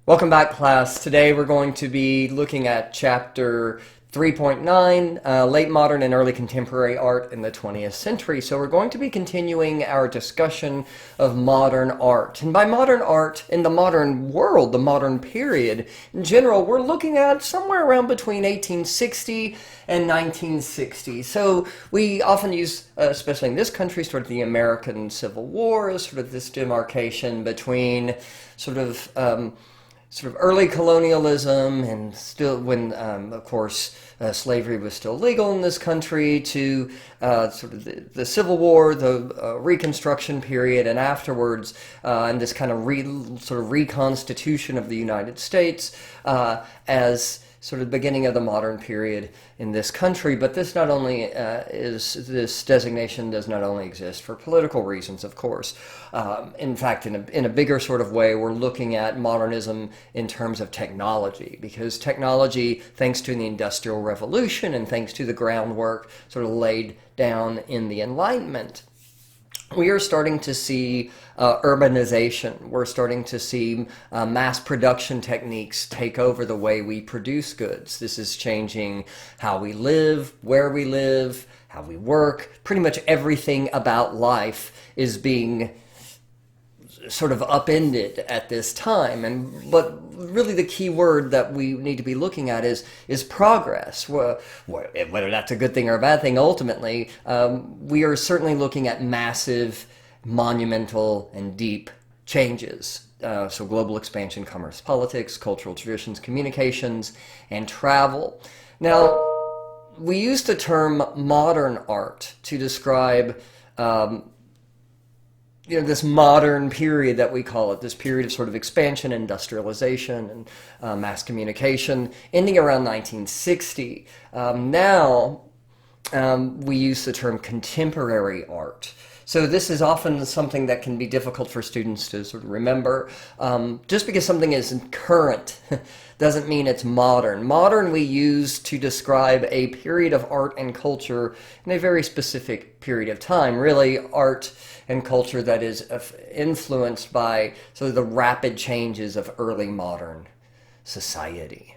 Welcome back, class. Today we're going to be looking at chapter 3.9, Late Modern and Early Contemporary Art in the 20th Century. So we're going to be continuing our discussion of modern art. And by modern art, in the modern world, the modern period, in general, we're looking at somewhere around between 1860 and 1960. So we often use, especially in this country, sort of the American Civil War as sort of this demarcation between sort of early colonialism and still when, of course, slavery was still legal in this country to sort of the Civil War, the Reconstruction period, and afterwards, and this kind of sort of reconstitution of the United States as sort of the beginning of the modern period in this country. But this not only this designation does not only exist for political reasons, of course. In fact, in a bigger sort of way, we're looking at modernism in terms of technology, because technology, thanks to the Industrial Revolution and thanks to the groundwork sort of laid down in the Enlightenment, we are starting to see urbanization. We're starting to see mass production techniques take over the way we produce goods. This is changing how we live, where we live, how we work. Pretty much everything about life is being sort of upended at this time. But really the key word that we need to be looking at is progress. Whether that's a good thing or a bad thing, ultimately, we are certainly looking at massive, monumental, and deep changes. So global expansion, commerce, politics, cultural traditions, communications, and travel. Now, we use the term modern art to describe this modern period that we call it, this period of sort of expansion, industrialization, and mass communication, ending around 1960. Now, we use the term contemporary art. So this is often something that can be difficult for students to sort of remember. Just because something is current doesn't mean it's modern. Modern we use to describe a period of art and culture in a very specific period of time. Really, art and culture that is influenced by sort of the rapid changes of early modern society.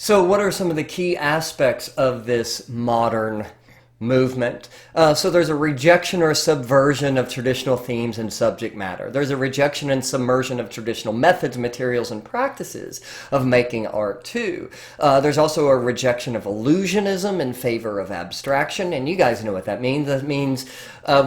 So what are some of the key aspects of this modern movement? So there's a rejection or a subversion of traditional themes and subject matter. There's a rejection and submersion of traditional methods, materials, and practices of making art too. There's also a rejection of illusionism in favor of abstraction, and you guys know what that means. That means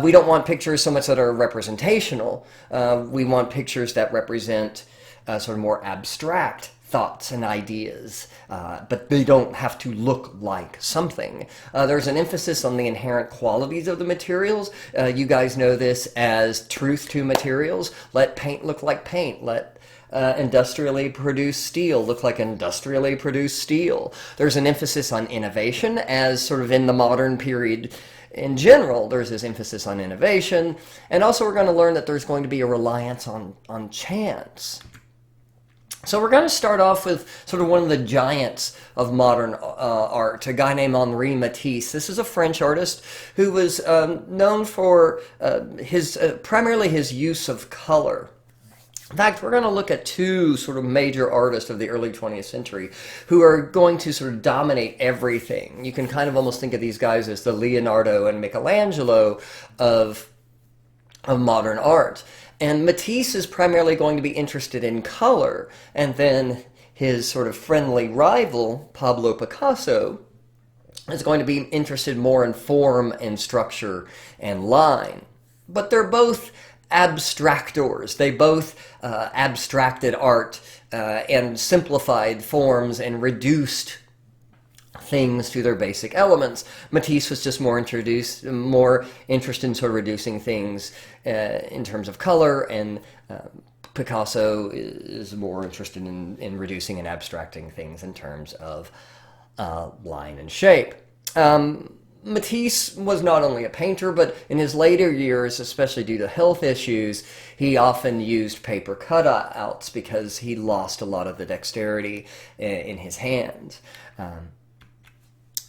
we don't want pictures so much that are representational. We want pictures that represent sort of more abstract thoughts and ideas, but they don't have to look like something. There's an emphasis on the inherent qualities of the materials. You guys know this as truth to materials. Let paint look like paint. Let industrially produced steel look like industrially produced steel. There's an emphasis on innovation, as sort of in the modern period in general, there's this emphasis on innovation. And also we're going to learn that there's going to be a reliance on chance. So we're going to start off with sort of one of the giants of modern art, a guy named Henri Matisse. This is a French artist who was known for primarily his use of color. In fact, we're going to look at two sort of major artists of the early 20th century who are going to sort of dominate everything. You can kind of almost think of these guys as the Leonardo and Michelangelo of modern art. And Matisse is primarily going to be interested in color, and then his sort of friendly rival, Pablo Picasso, is going to be interested more in form and structure and line. But they're both abstractors. They both abstracted art and simplified forms and reduced things to their basic elements. Matisse was just more interested in sort of reducing things in terms of color, and Picasso is more interested in reducing and abstracting things in terms of line and shape. Matisse was not only a painter, but in his later years, especially due to health issues, he often used paper cutouts because he lost a lot of the dexterity in his hands.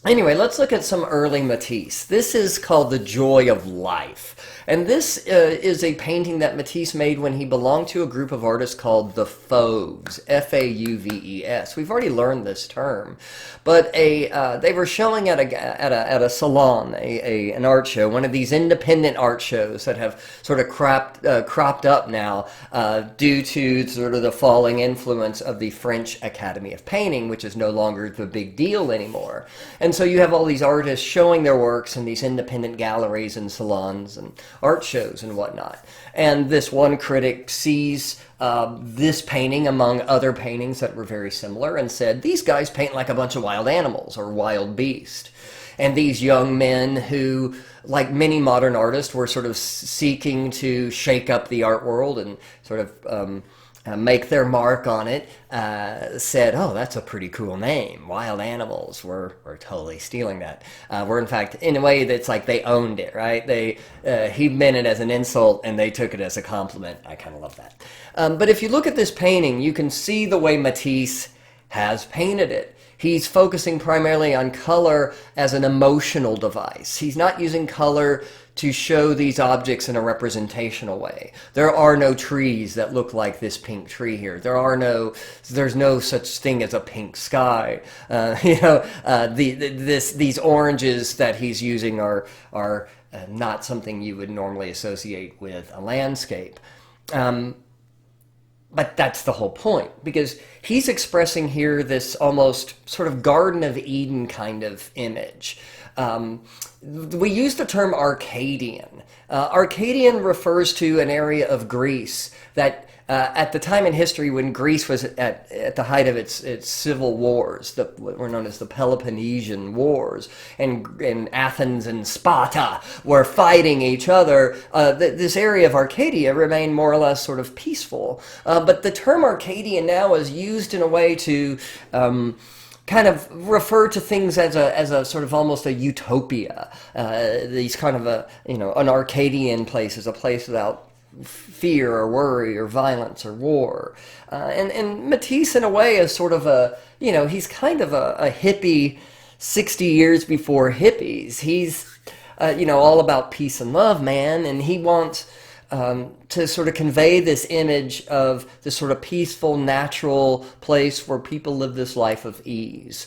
Anyway, let's look at some early Matisse. This is called The Joy of Life. And this is a painting that Matisse made when he belonged to a group of artists called the Fauves, F-A-U-V-E-S. We've already learned this term. But they were showing at a salon, an art show, one of these independent art shows that have sort of cropped up now due to sort of the falling influence of the French Academy of Painting, which is no longer the big deal anymore. And so you have all these artists showing their works in these independent galleries and salons and art shows and whatnot. And this one critic sees this painting among other paintings that were very similar and said, these guys paint like a bunch of wild animals or wild beasts. And these young men who, like many modern artists, were sort of seeking to shake up the art world and sort of make their mark on it, said, oh, that's a pretty cool name. Wild Animals. We're totally stealing that. We're, in fact, in a way that's like they owned it, right? He meant it as an insult, and they took it as a compliment. I kind of love that. But if you look at this painting, you can see the way Matisse has painted it. He's focusing primarily on color as an emotional device. He's not using color to show these objects in a representational way. There are no trees that look like this pink tree here. There's no such thing as a pink sky. These oranges that he's using are not something you would normally associate with a landscape. But that's the whole point, because he's expressing here this almost sort of Garden of Eden kind of image. We use the term Arcadian. Arcadian refers to an area of Greece that at the time in history when Greece was at the height of its civil wars, what were known as the Peloponnesian Wars, and Athens and Sparta were fighting each other, this area of Arcadia remained more or less sort of peaceful. But the term Arcadian now is used in a way to kind of refer to things as a sort of almost a utopia. These kind of an Arcadian place is a place without fear or worry or violence or war. And Matisse, in a way, is sort of he's kind of a hippie 60 years before hippies. He's, all about peace and love, man, and he wants to sort of convey this image of this sort of peaceful, natural place where people live this life of ease.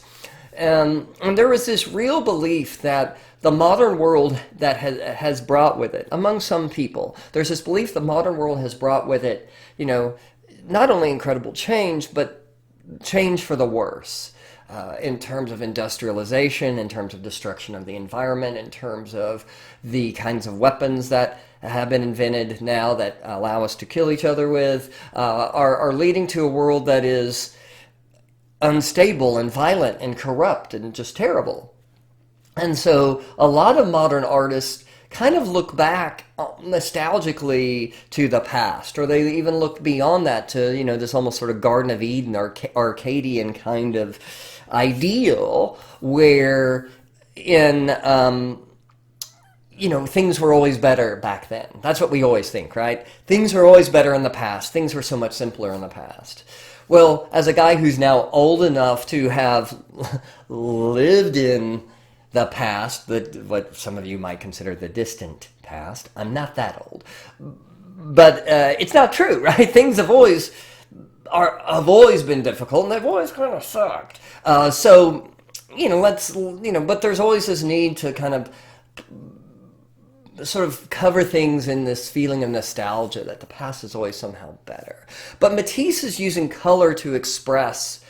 And there was this real belief that the modern world that has brought with it, among some people, there's this belief the modern world has brought with it, not only incredible change, but change for the worse. In terms of industrialization, in terms of destruction of the environment, in terms of the kinds of weapons that have been invented now that allow us to kill each other with, are leading to a world that is unstable and violent and corrupt and just terrible. And so a lot of modern artists kind of look back nostalgically to the past, or they even look beyond that to, this almost sort of Garden of Eden, Arcadian kind of ideal where things were always better back then. That's what we always think, right? Things were always better in the past. Things were so much simpler in the past. Well, as a guy who's now old enough to have lived in the past, what some of you might consider the distant past, I'm not that old. But it's not true, right? Things have always been difficult, and they've always kind of sucked. But there's always this need to kind of sort of cover things in this feeling of nostalgia that the past is always somehow better. But Matisse is using color to express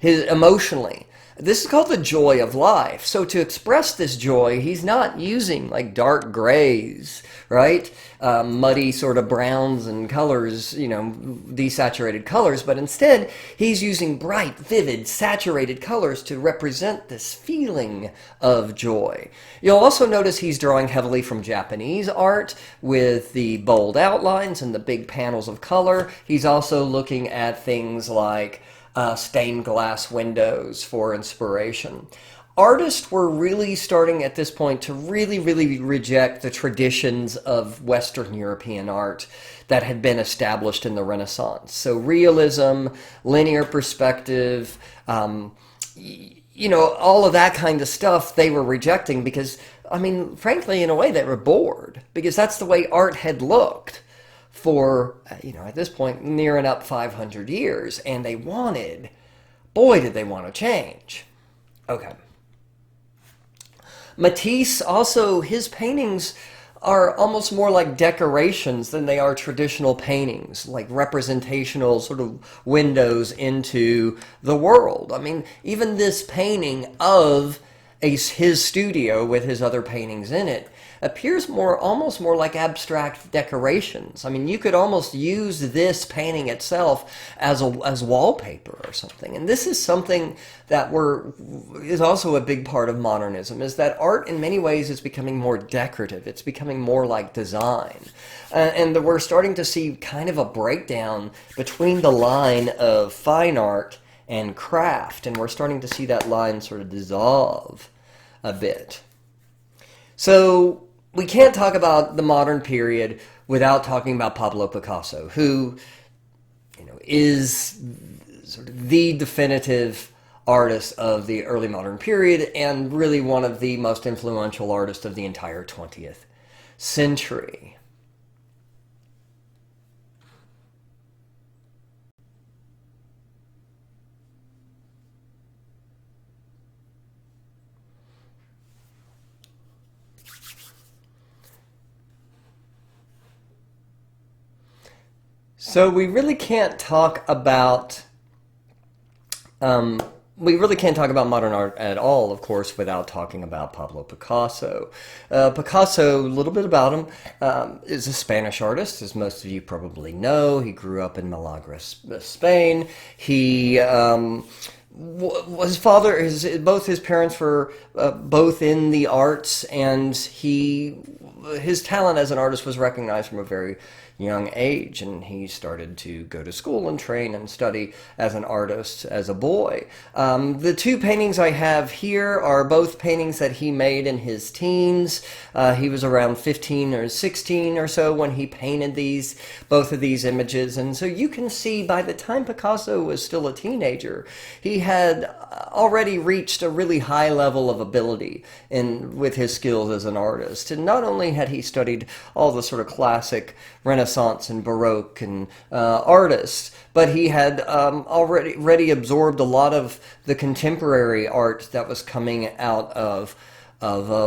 emotionally. This is called the joy of life. So to express this joy, he's not using like dark grays, right? Muddy sort of browns and colors, desaturated colors, but instead he's using bright, vivid, saturated colors to represent this feeling of joy. You'll also notice he's drawing heavily from Japanese art with the bold outlines and the big panels of color. He's also looking at things like stained glass windows for inspiration. Artists were really starting at this point to really reject the traditions of Western European art that had been established in the Renaissance. So realism, linear perspective, all of that kind of stuff they were rejecting because, frankly, in a way they were bored because that's the way art had looked for, at this point, near and up 500 years. And they wanted, boy, did they want to change. Okay. Matisse, also, his paintings are almost more like decorations than they are traditional paintings, like representational sort of windows into the world. Even this painting of his studio with his other paintings in it appears almost more like abstract decorations. You could almost use this painting itself as wallpaper or something. And this is something that is also a big part of modernism, is that art in many ways is becoming more decorative. It's becoming more like design. And we're starting to see kind of a breakdown between the line of fine art and craft, and we're starting to see that line sort of dissolve a bit. So we can't talk about the modern period without talking about Pablo Picasso, who is sort of the definitive artist of the early modern period and really one of the most influential artists of the entire 20th century. So we really can't talk about modern art at all, of course, without talking about Pablo Picasso. Picasso, a little bit about him, is a Spanish artist, as most of you probably know. He grew up in Malaga, Spain. He both his parents were both in the arts, and his talent as an artist was recognized from a very young age, and he started to go to school and train and study as an artist as a boy. The two paintings I have here are both paintings that he made in his teens. He was around 15 or 16 or so when he painted both of these images, and so you can see by the time Picasso was still a teenager, he had already reached a really high level of ability with his skills as an artist. And not only had he studied all the sort of classic Renaissance and Baroque and artists, but he had already absorbed a lot of the contemporary art that was coming out of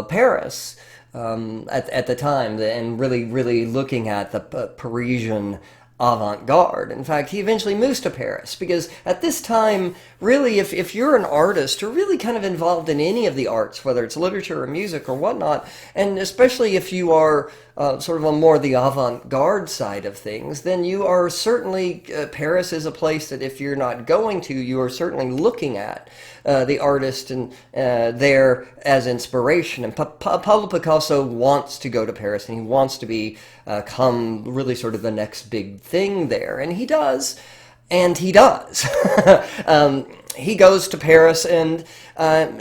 Paris at the time, and really looking at the Parisian avant-garde. In fact, he eventually moves to Paris because at this time, really, if you're an artist or really kind of involved in any of the arts, whether it's literature or music or whatnot, and especially if you are sort of on more the avant-garde side of things, then you are certainly, Paris is a place that if you're not going to, you are certainly looking at the artist and there as inspiration. And Pablo Picasso wants to go to Paris, and he wants to become really sort of the next big thing there, and he does. And he does. He goes to Paris, and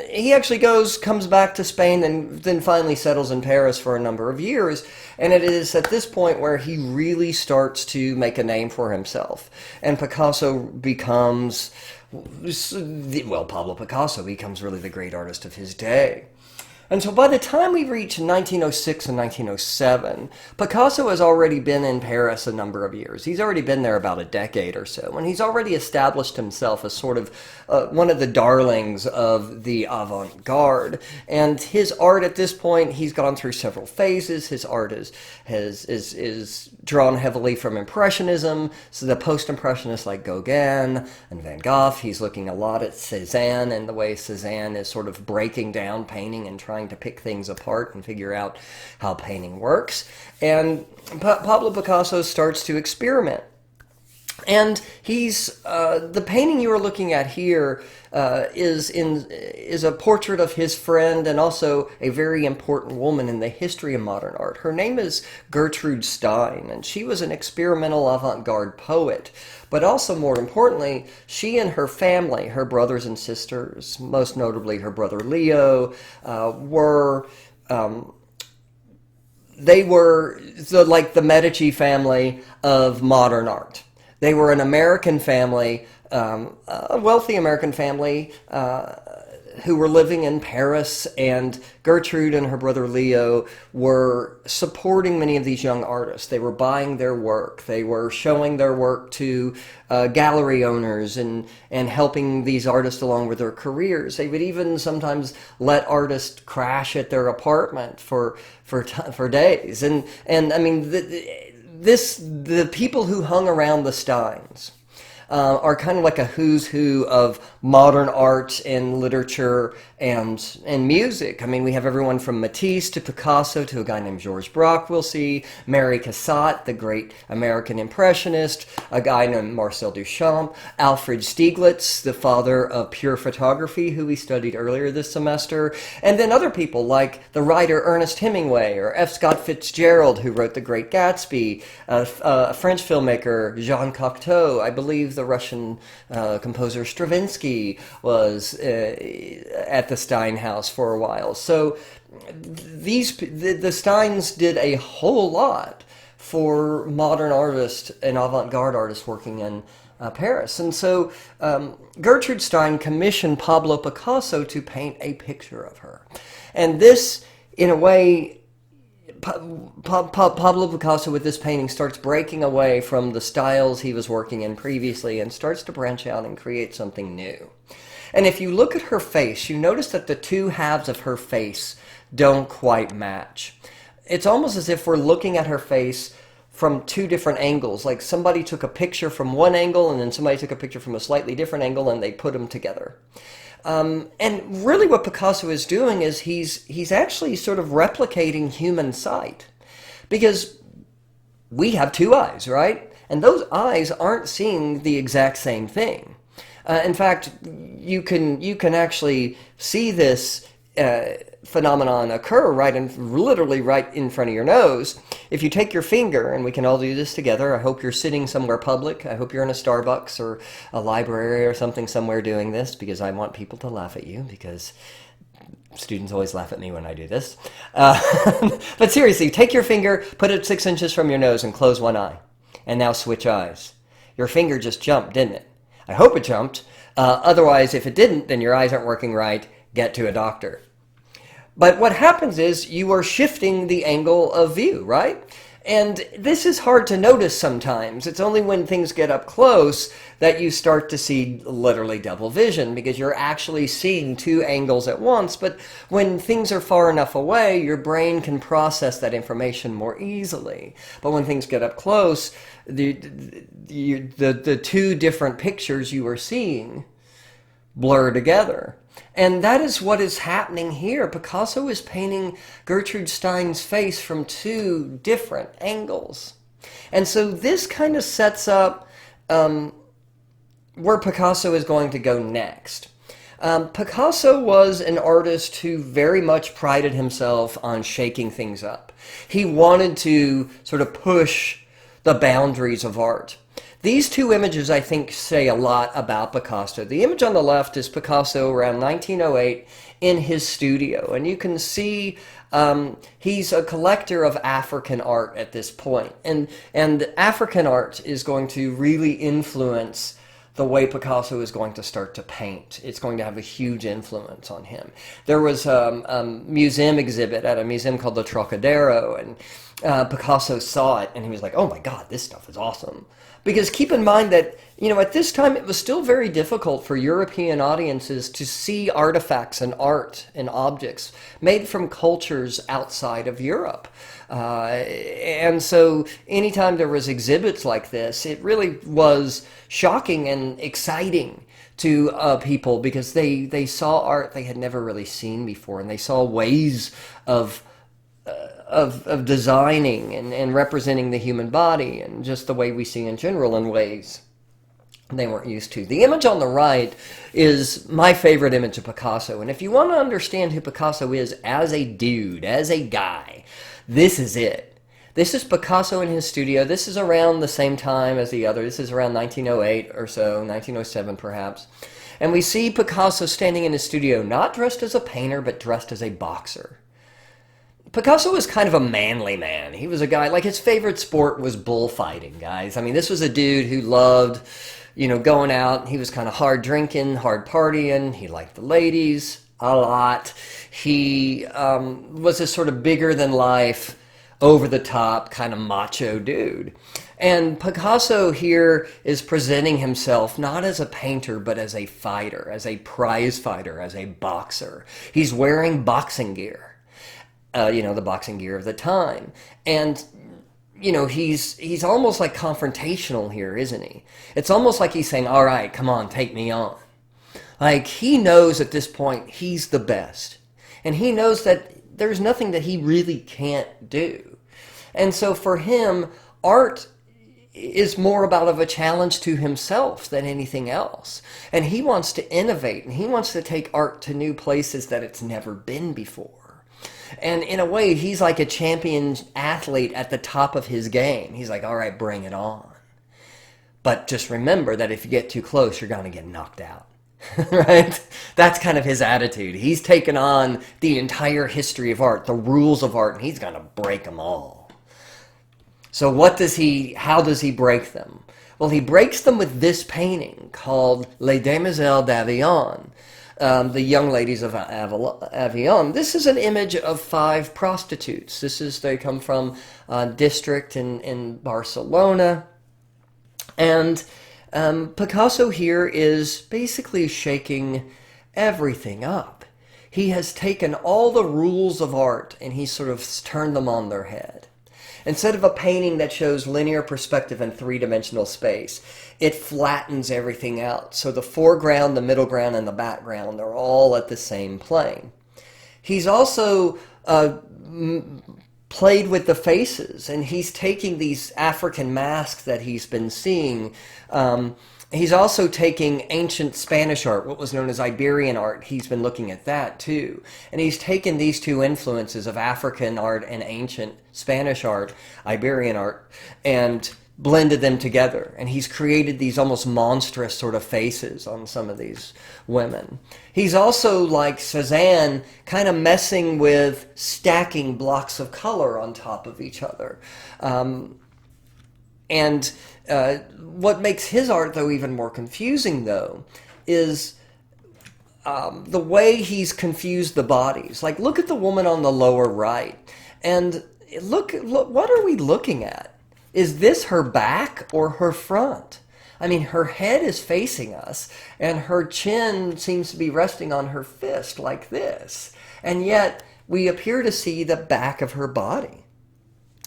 he actually comes back to Spain, and then finally settles in Paris for a number of years. And it is at this point where he really starts to make a name for himself. And Pablo Picasso becomes really the great artist of his day. And so by the time we reach 1906 and 1907, Picasso has already been in Paris a number of years. He's already been there about a decade or so, and he's already established himself as sort of one of the darlings of the avant-garde. And his art at this point, he's gone through several phases. His art is drawn heavily from Impressionism, so the post-Impressionists like Gauguin and Van Gogh. He's looking a lot at Cézanne and the way Cézanne is sort of breaking down painting and trying to pick things apart and figure out how painting works. And Pablo Picasso starts to experiment. And he's the painting you are looking at here is a portrait of his friend and also a very important woman in the history of modern art. Her name is Gertrude Stein, and she was an experimental avant-garde poet. But also, more importantly, she and her family, her brothers and sisters, most notably her brother Leo, were like the Medici family of modern art. They were an American family, a wealthy American family, who were living in Paris, and Gertrude and her brother Leo were supporting many of these young artists. They were buying their work. They were showing their work to gallery owners and helping these artists along with their careers. They would even sometimes let artists crash at their apartment for days. And I mean, the people who hung around the Steins are kind of like a who's who of modern art and literature and music. I mean, we have everyone from Matisse to Picasso to a guy named Georges Braque, we'll see, Mary Cassatt, the great American Impressionist, a guy named Marcel Duchamp, Alfred Stieglitz, the father of pure photography, who we studied earlier this semester, and then other people like the writer Ernest Hemingway or F. Scott Fitzgerald, who wrote The Great Gatsby, a French filmmaker, Jean Cocteau, I believe the Russian composer Stravinsky was at the Stein house for a while. So the Steins did a whole lot for modern artists and avant-garde artists working in Paris. And so Gertrude Stein commissioned Pablo Picasso to paint a picture of her. And this, in a way, Pablo Picasso with this painting starts breaking away from the styles he was working in previously and starts to branch out and create something new. And if you look at her face, you notice that the two halves of her face don't quite match. It's almost as if we're looking at her face from two different angles, like somebody took a picture from one angle and then somebody took a picture from a slightly different angle and they put them together. And really what Picasso is doing is he's actually sort of replicating human sight. Because we have two eyes, right? And those eyes aren't seeing the exact same thing. In fact, you can actually see this phenomenon occur literally right in front of your nose. If you take your finger, and we can all do this together, I hope you're sitting somewhere public, I hope you're in a Starbucks or a library or something somewhere doing this, because I want people to laugh at you, because students always laugh at me when I do this. But seriously, take your finger, put it 6 inches from your nose and close one eye. And now switch eyes. Your finger just jumped, didn't it? I hope it jumped. Otherwise, if it didn't, then your eyes aren't working right. Get to a doctor. But what happens is you are shifting the angle of view, right? And this is hard to notice sometimes. It's only when things get up close that you start to see literally double vision, because you're actually seeing two angles at once. But when things are far enough away, your brain can process that information more easily. But when things get up close, the two different pictures you are seeing blur together. And that is what is happening here. Picasso is painting Gertrude Stein's face from two different angles. And so this kind of sets up where Picasso is going to go next. Picasso was an artist who very much prided himself on shaking things up. He wanted to sort of push the boundaries of art. These two images, I think, say a lot about Picasso. The image on the left is Picasso around 1908 in his studio. And you can see he's a collector of African art at this point. And African art is going to really influence the way Picasso is going to start to paint. It's going to have a huge influence on him. There was a museum exhibit at a museum called the Trocadero, and Picasso saw it, and he was like, oh my God, this stuff is awesome. Because keep in mind that, at this time it was still very difficult for European audiences to see artifacts and art and objects made from cultures outside of Europe. And so anytime there was exhibits like this, it really was shocking and exciting to people, because they saw art they had never really seen before, and they saw ways of designing and representing the human body, and just the way we see in general in ways they weren't used to. The image on the right is my favorite image of Picasso, and if you want to understand who Picasso is as a dude, as a guy, this is it. This is Picasso in his studio. This is around the same time as the other. This is around 1908 or so, 1907 perhaps. And we see Picasso standing in his studio, not dressed as a painter, but dressed as a boxer. Picasso was kind of a manly man. He was a guy, like his favorite sport was bullfighting, guys. I mean, this was a dude who loved, going out. He was kind of hard drinking, hard partying. He liked the ladies a lot. He was this sort of bigger than life, over the top, kind of macho dude. And Picasso here is presenting himself not as a painter, but as a fighter, as a prize fighter, as a boxer. He's wearing boxing gear. The boxing gear of the time. And, he's almost like confrontational here, isn't he? It's almost like he's saying, all right, come on, take me on. Like, he knows at this point he's the best. And he knows that there's nothing that he really can't do. And so for him, art is more about of a challenge to himself than anything else. And he wants to innovate, and he wants to take art to new places that it's never been before. And in a way, he's like a champion athlete at the top of his game. He's like, all right, bring it on. But just remember that if you get too close, you're going to get knocked out. Right? That's kind of his attitude. He's taken on the entire history of art, the rules of art, and he's going to break them all. So how does he break them? Well, he breaks them with this painting called Les Demoiselles d'Avignon. The young ladies of Avignon. This is an image of 5 prostitutes. They come from a district in Barcelona. And Picasso here is basically shaking everything up. He has taken all the rules of art and he sort of turned them on their head. Instead of a painting that shows linear perspective and 3-dimensional space, it flattens everything out. So the foreground, the middle ground, and the background are all at the same plane. He's also played with the faces, and he's taking these African masks that he's been seeing. He's also taking ancient Spanish art, what was known as Iberian art. He's been looking at that too. And he's taken these two influences of African art and ancient Spanish art, Iberian art, and blended them together. And he's created these almost monstrous sort of faces on some of these women. He's also, like Cézanne, kind of messing with stacking blocks of color on top of each other. What makes his art, though, even more confusing, though, is the way he's confused the bodies. Like, look at the woman on the lower right, and look, what are we looking at? Is this her back or her front? I mean, her head is facing us, and her chin seems to be resting on her fist like this, and yet we appear to see the back of her body.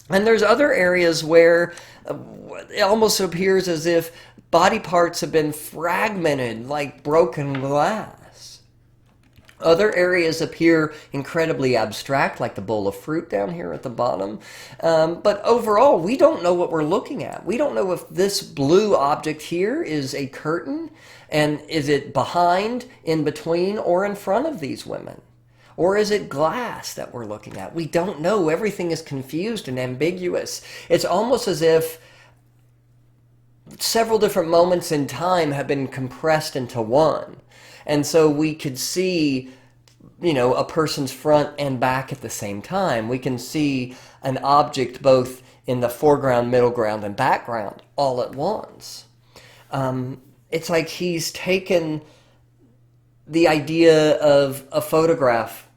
And there's other areas where it almost appears as if body parts have been fragmented like broken glass. Other areas appear incredibly abstract, like the bowl of fruit down here at the bottom. But overall, we don't know what we're looking at. We don't know if this blue object here is a curtain, and is it behind, in between, or in front of these women? Or is it glass that we're looking at? We don't know. Everything is confused and ambiguous. It's almost as if several different moments in time have been compressed into one. And so we could see, a person's front and back at the same time. We can see an object both in the foreground, middle ground, and background all at once. it's like he's taken the idea of a photograph,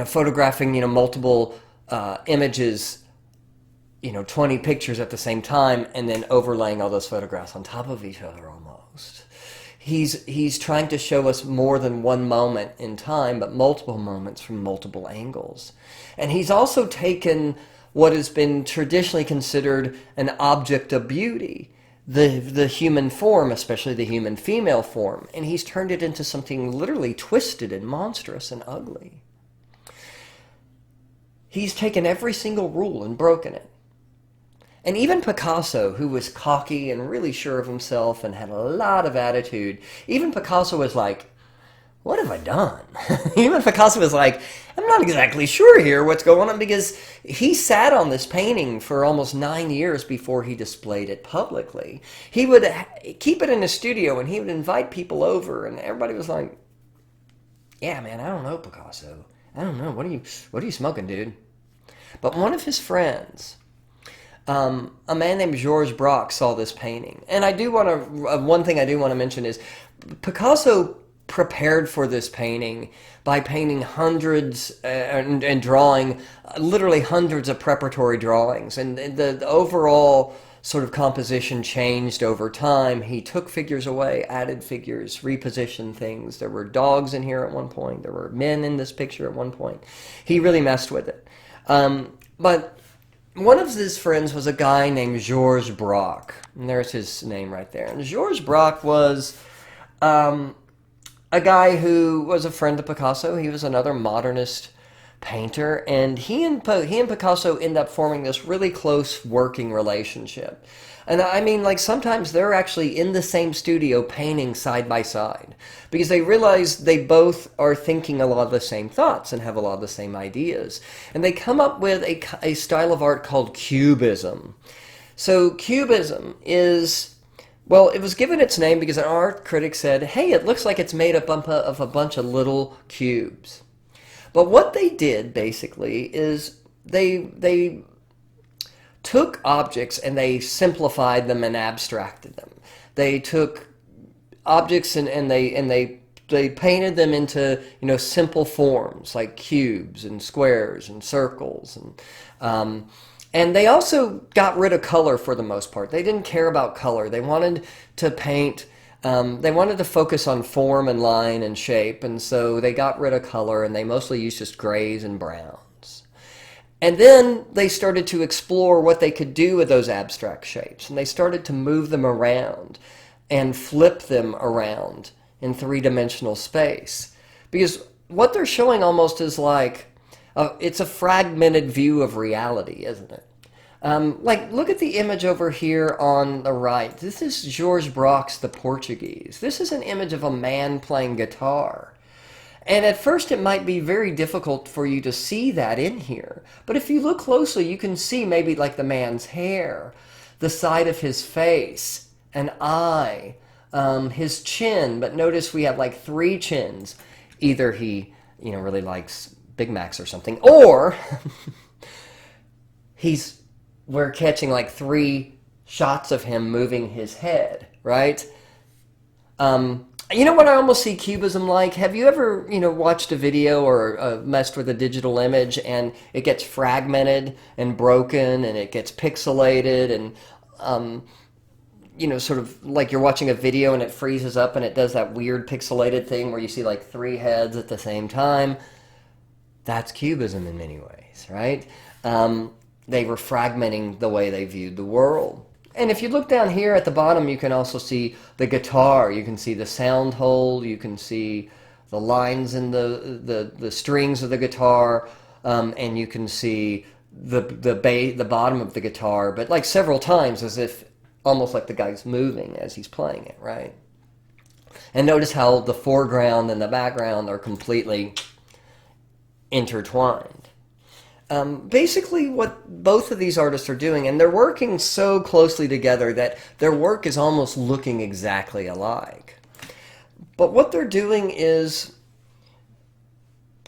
photographing, multiple images, 20 pictures at the same time, and then overlaying all those photographs on top of each other almost. He's trying to show us more than one moment in time, but multiple moments from multiple angles. And he's also taken what has been traditionally considered an object of beauty, the human form, especially the human female form, and he's turned it into something literally twisted and monstrous and ugly. He's taken every single rule and broken it. And even Picasso, who was cocky and really sure of himself and had a lot of attitude, even Picasso was like, what have I done? Even Picasso was like, I'm not exactly sure here what's going on, because he sat on this painting for almost 9 years before he displayed it publicly. He would keep it in his studio and he would invite people over, and everybody was like, yeah, man, I don't know, Picasso. I don't know. What are you smoking, dude? But one of his friends, a man named Georges Braque, saw this painting. And I do want to, one thing I do want to mention is Picasso prepared for this painting by painting hundreds and drawing literally hundreds of preparatory drawings. And the overall sort of composition changed over time. He took figures away, added figures, repositioned things. There were dogs in here at one point. There were men in this picture at one point. He really messed with it. But one of his friends was a guy named Georges Braque. And there's his name right there. And Georges Braque was a guy who was a friend of Picasso. He was another modernist painter, and he and Picasso end up forming this really close working relationship. And I mean, like, sometimes they're actually in the same studio painting side by side, because they realize they both are thinking a lot of the same thoughts and have a lot of the same ideas. And they come up with a style of art called Cubism. So Cubism is, well, it was given its name because an art critic said, hey, it looks like it's made up of a bunch of little cubes. But what they did, basically, is they took objects and they simplified them and abstracted them. They took objects and they painted them into, simple forms like cubes and squares and circles. And they also got rid of color for the most part. They didn't care about color. They wanted to paint, they wanted to focus on form and line and shape, and so they got rid of color and they mostly used just grays and browns. And then they started to explore what they could do with those abstract shapes, and they started to move them around and flip them around in three-dimensional space. Because what they're showing almost is like, it's a fragmented view of reality, isn't it? Like, look at the image over here on the right. This is Georges Braque's The Portuguese. This is an image of a man playing guitar. And at first it might be very difficult for you to see that in here. But if you look closely, you can see maybe like the man's hair, the side of his face, an eye, his chin. But notice we have like three chins. Either he, really likes Big Macs or something, or we're catching like three shots of him moving his head, right? You know what I almost see Cubism like? Have you ever, watched a video or messed with a digital image and it gets fragmented and broken and it gets pixelated and, sort of like you're watching a video and it freezes up and it does that weird pixelated thing where you see like three heads at the same time? That's Cubism in many ways, right? They were fragmenting the way they viewed the world. And if you look down here at the bottom, you can also see the guitar. You can see the sound hole. You can see the lines in the strings of the guitar. And you can see the bottom of the guitar, but like several times, as if almost like the guy's moving as he's playing it, right? And notice how the foreground and the background are completely intertwined. Basically what both of these artists are doing, and they're working so closely together that their work is almost looking exactly alike. But what they're doing is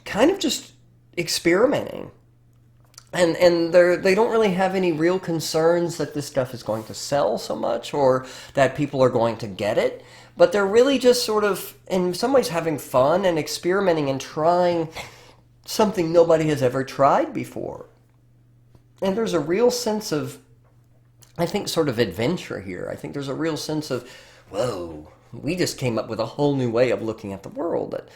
kind of just experimenting and they don't really have any real concerns that this stuff is going to sell so much or that people are going to get it. But they're really just sort of, in some ways, having fun and experimenting and trying something nobody has ever tried before. And there's a real sense of, I think, sort of adventure here. I think there's a real sense of, whoa, we just came up with a whole new way of looking at the world that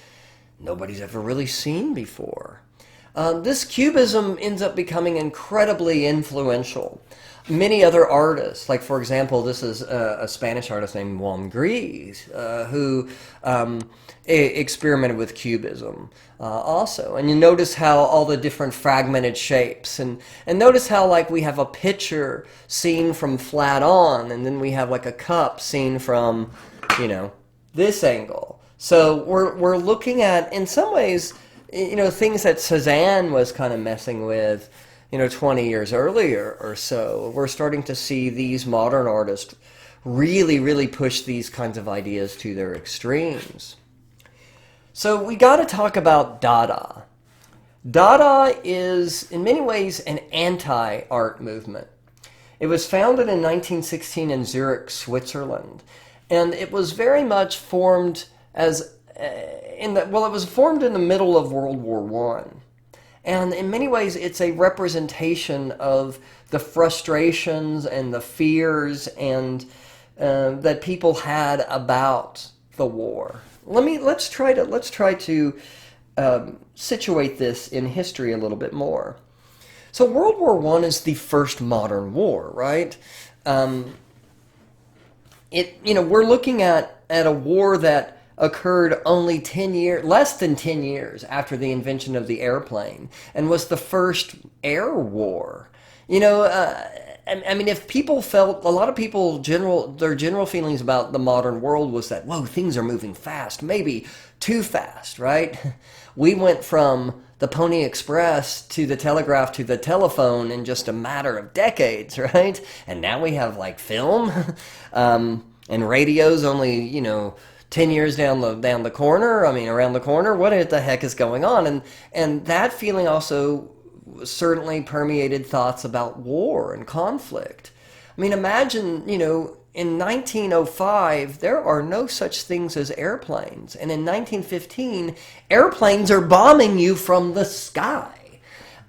nobody's ever really seen before. This Cubism ends up becoming incredibly influential. Many other artists, like for example, this is a Spanish artist named Juan Gries, who experimented with Cubism also. And you notice how all the different fragmented shapes, and notice how like we have a picture seen from flat on, and then we have like a cup seen from, you know, this angle. So we're looking at, in some ways, you know, things that Cézanne was kind of messing with, you know, 20 years earlier or so. We're starting to see these modern artists really, really push these kinds of ideas to their extremes. So we got to talk about Dada. Dada is, in many ways, an anti-art movement. It was founded in 1916 in Zurich, Switzerland, and it was very much formed as it was formed in the middle of World War I. And in many ways, it's a representation of the frustrations and the fears and that people had about the war. Let's try to situate this in history a little bit more. So World War I is the first modern war, right? We're looking at a war that occurred only less than 10 years after the invention of the airplane, and was the first air war. You know, I mean, if people felt, a lot of people, their general feelings about the modern world was that, whoa, things are moving fast, maybe too fast, right? We went from the Pony Express to the telegraph to the telephone in just a matter of decades, right? And now we have like film, and radios only, 10 years down the corner, around the corner. What the heck is going on? And that feeling also certainly permeated thoughts about war and conflict. Imagine, in 1905, there are no such things as airplanes. And in 1915, airplanes are bombing you from the sky.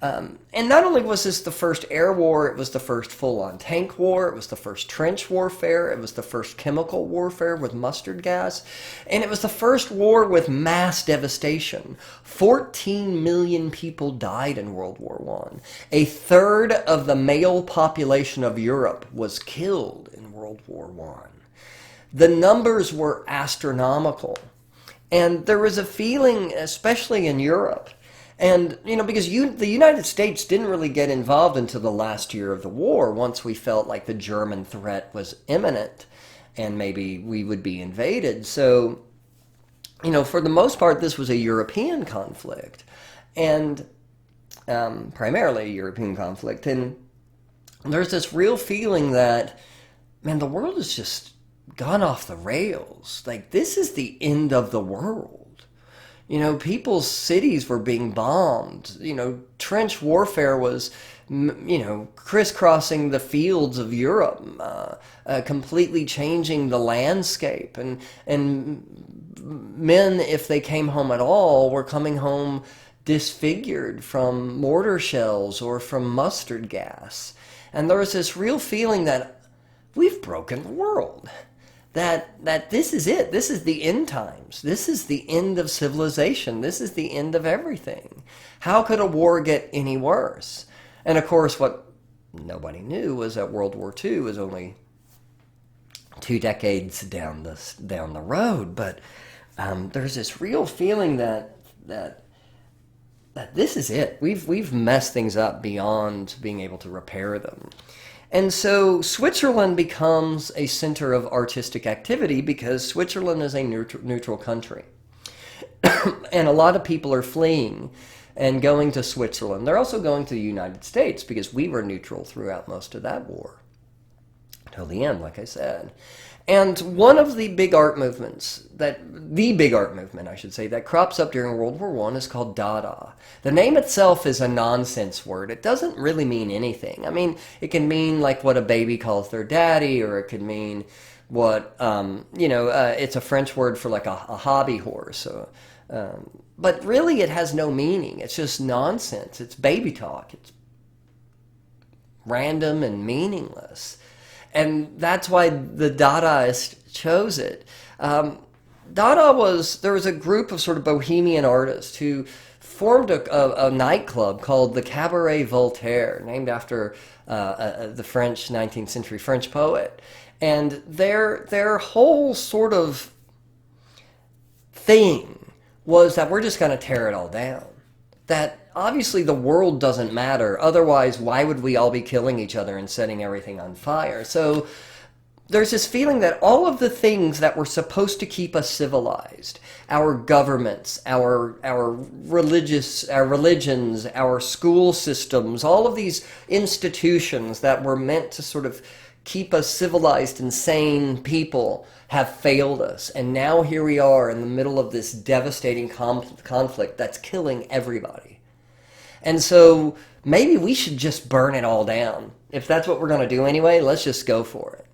And not only was this the first air war, it was the first full-on tank war, it was the first trench warfare, it was the first chemical warfare with mustard gas, and it was the first war with mass devastation. 14 million people died in World War I. A third of the male population of Europe was killed in World War I. The numbers were astronomical, and there was a feeling, especially in Europe, and, because the United States didn't really get involved until the last year of the war, once we felt like the German threat was imminent and maybe we would be invaded. So, for the most part, this was a European conflict, and primarily a European conflict. And there's this real feeling that, man, the world has just gone off the rails. Like, this is the end of the world. People's cities were being bombed. Trench warfare was, crisscrossing the fields of Europe, completely changing the landscape. And men, if they came home at all, were coming home disfigured from mortar shells or from mustard gas. And there was this real feeling that we've broken the world. That this is it. This is the end times. This is the end of civilization. This is the end of everything. How could a war get any worse? And of course, what nobody knew was that World War II was only 2 decades down the road. But there's this real feeling that this is it. We've messed things up beyond being able to repair them. And so Switzerland becomes a center of artistic activity because Switzerland is a neutral country. And a lot of people are fleeing and going to Switzerland. They're also going to the United States because we were neutral throughout most of that war. Till the end, like I said. And one of the big art movements, the big art movement, I should say, that crops up during World War I is called Dada. The name itself is a nonsense word. It doesn't really mean anything. I mean, it can mean like what a baby calls their daddy, or it could mean what, it's a French word for like a hobby horse. So, but really it has no meaning. It's just nonsense. It's baby talk. It's random and meaningless. And that's why the Dadaists chose it. There was a group of sort of bohemian artists who formed a nightclub called the Cabaret Voltaire, named after the French 19th century French poet. And their whole sort of thing was that we're just going to tear it all down. That obviously the world doesn't matter. Otherwise, why would we all be killing each other and setting everything on fire? So there's this feeling that all of the things that were supposed to keep us civilized, our governments, our religions, our school systems, all of these institutions that were meant to sort of keep us civilized and sane people have failed us. And now here we are in the middle of this devastating conflict that's killing everybody. And so maybe we should just burn it all down. If that's what we're going to do anyway, let's just go for it.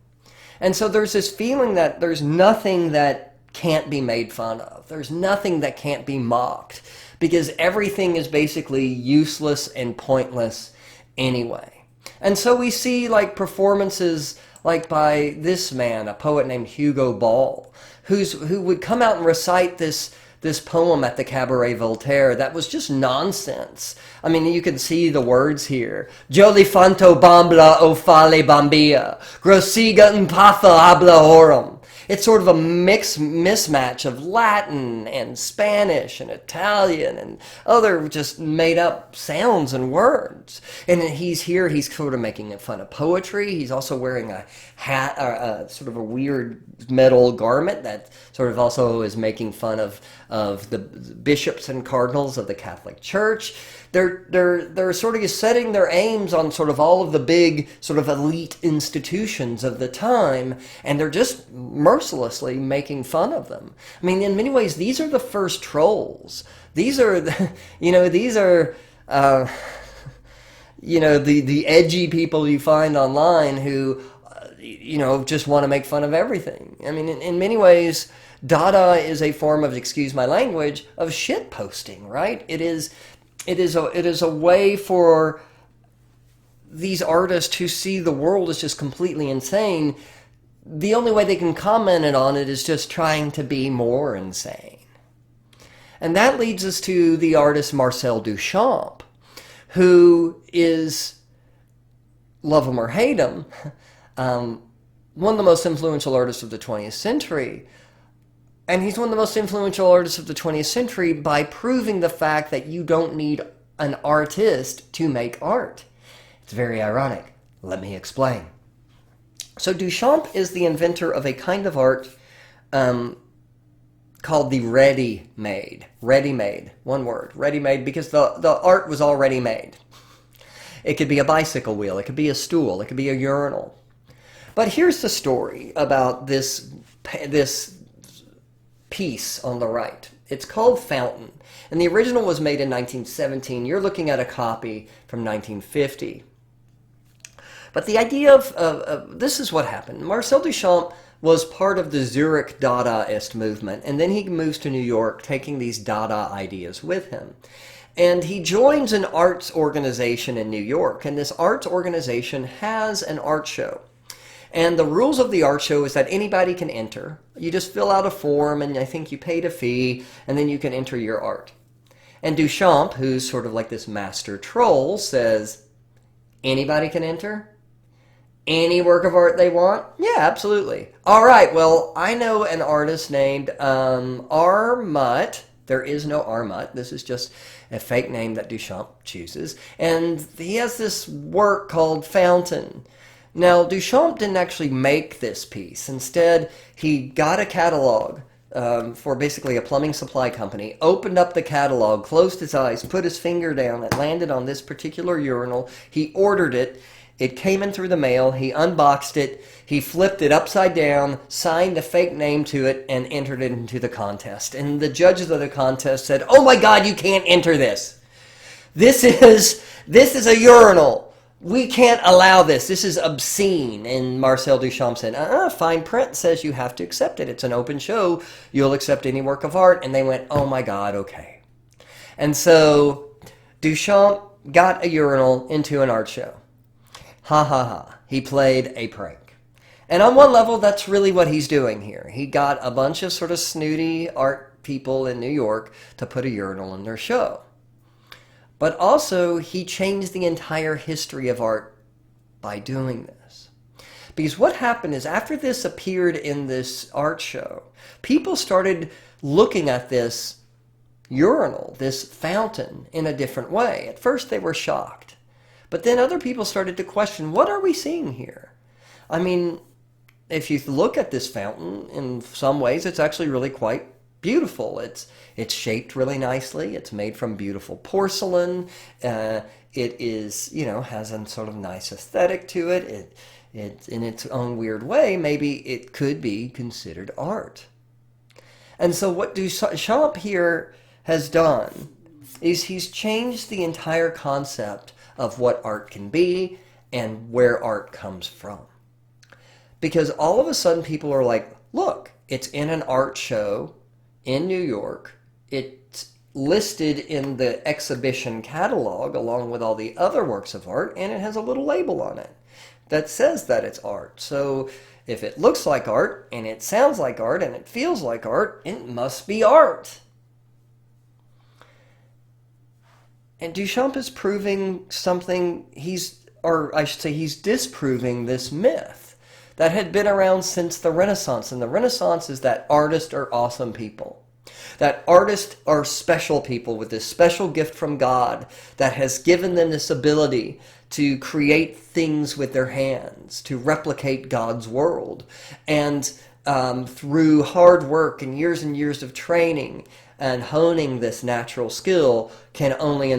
And so there's this feeling that there's nothing that can't be made fun of. There's nothing that can't be mocked, because everything is basically useless and pointless anyway. And so we see like performances like by this man, a poet named Hugo Ball, who would come out and recite this poem at the Cabaret Voltaire that was just nonsense. I mean, you can see the words here. Jolifanto bambla o fale bambia, grosiga impatha habla horum. It's sort of a mismatch of Latin and Spanish and Italian and other just made up sounds and words. And he's sort of making fun of poetry. He's also wearing a hat, or sort of a weird metal garment that sort of also is making fun of the bishops and cardinals of the Catholic Church. They're sort of setting their aims on sort of all of the big sort of elite institutions of the time, and they're just mercilessly making fun of them. I mean, in many ways, these are the first trolls. These are, the edgy people you find online who, just want to make fun of everything. I mean, in many ways, Dada is a form of, excuse my language, of shit posting, right? It is a way for these artists who see the world as just completely insane. The only way they can comment on it is just trying to be more insane. And that leads us to the artist Marcel Duchamp, who is, love him or hate him, one of the most influential artists of the 20th century. And he's one of the most influential artists of the 20th century by proving the fact that you don't need an artist to make art. It's very ironic. Let me explain. So Duchamp is the inventor of a kind of art called the ready-made. Ready-made, one word, ready-made, because the art was already made. It could be a bicycle wheel, it could be a stool, it could be a urinal. But here's the story about this piece on the right. It's called Fountain, and the original was made in 1917. You're looking at a copy from 1950. But the idea of this is what happened. Marcel Duchamp was part of the Zurich Dadaist movement, and then he moves to New York, taking these Dada ideas with him. And he joins an arts organization in New York, and this arts organization has an art show. And the rules of the art show is that anybody can enter. You just fill out a form, and I think you paid a fee, and then you can enter your art. And Duchamp, who's sort of like this master troll, says, anybody can enter? Any work of art they want? Yeah, absolutely. All right, well, I know an artist named R. Mutt. There is no R. Mutt. This is just a fake name that Duchamp chooses. And he has this work called Fountain. Now, Duchamp didn't actually make this piece. Instead, he got a catalog for basically a plumbing supply company, opened up the catalog, closed his eyes, put his finger down, it landed on this particular urinal. He ordered it, It came in through the mail. He unboxed it. He flipped it upside down, signed a fake name to it, and entered it into the contest. And the judges of the contest said, "Oh my God, you can't enter this. This is a urinal. We can't allow this. This is obscene." And Marcel Duchamp said, fine print says you have to accept it. It's an open show. You'll accept any work of art. And they went, "Oh my God, okay." And so Duchamp got a urinal into an art show. Ha ha ha. He played a prank. And on one level, that's really what he's doing here. He got a bunch of sort of snooty art people in New York to put a urinal in their show. But also, he changed the entire history of art by doing this. Because what happened is, after this appeared in this art show, people started looking at this urinal, this fountain, in a different way. At first, they were shocked. But then other people started to question, what are we seeing here? I mean, if you look at this fountain, in some ways, it's actually really quite beautiful. It's shaped really nicely. It's made from beautiful porcelain. It is, has a sort of nice aesthetic to it. It in its own weird way, maybe it could be considered art. And so what Duchamp here has done is he's changed the entire concept of what art can be and where art comes from. Because all of a sudden people are like, look, it's in an art show in New York. It's listed in the exhibition catalog along with all the other works of art, and it has a little label on it that says that it's art. So if it looks like art, and it sounds like art, and it feels like art, it must be art. And Duchamp is proving something, he's disproving this myth that had been around since the Renaissance. And the Renaissance is that artists are awesome people. That artists are special people with this special gift from God that has given them this ability to create things with their hands, to replicate God's world. And through hard work and years of training and honing this natural skill, only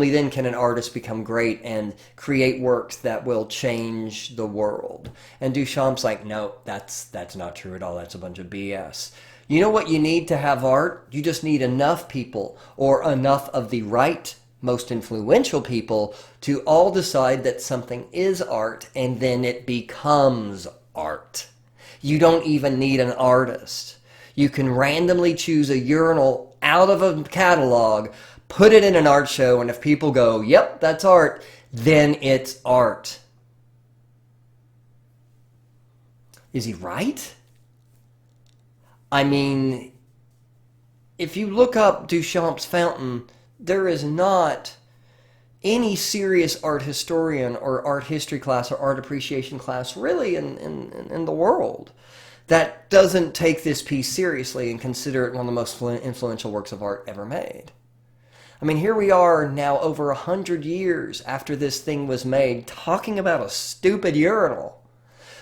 then can an artist become great and create works that will change the world. And Duchamp's like, no, that's not true at all. That's a bunch of BS. You know what you need to have art? You just need enough people, or enough of the right, most influential people, to all decide that something is art, and then it becomes art. You don't even need an artist. You can randomly choose a urinal out of a catalog, put it in an art show, and if people go, yep, that's art, then it's art. Is he right? I mean, if you look up Duchamp's fountain, there is not any serious art historian or art history class or art appreciation class really in the world that doesn't take this piece seriously and consider it one of the most influential works of art ever made. I mean, here we are now over 100 years after this thing was made talking about a stupid urinal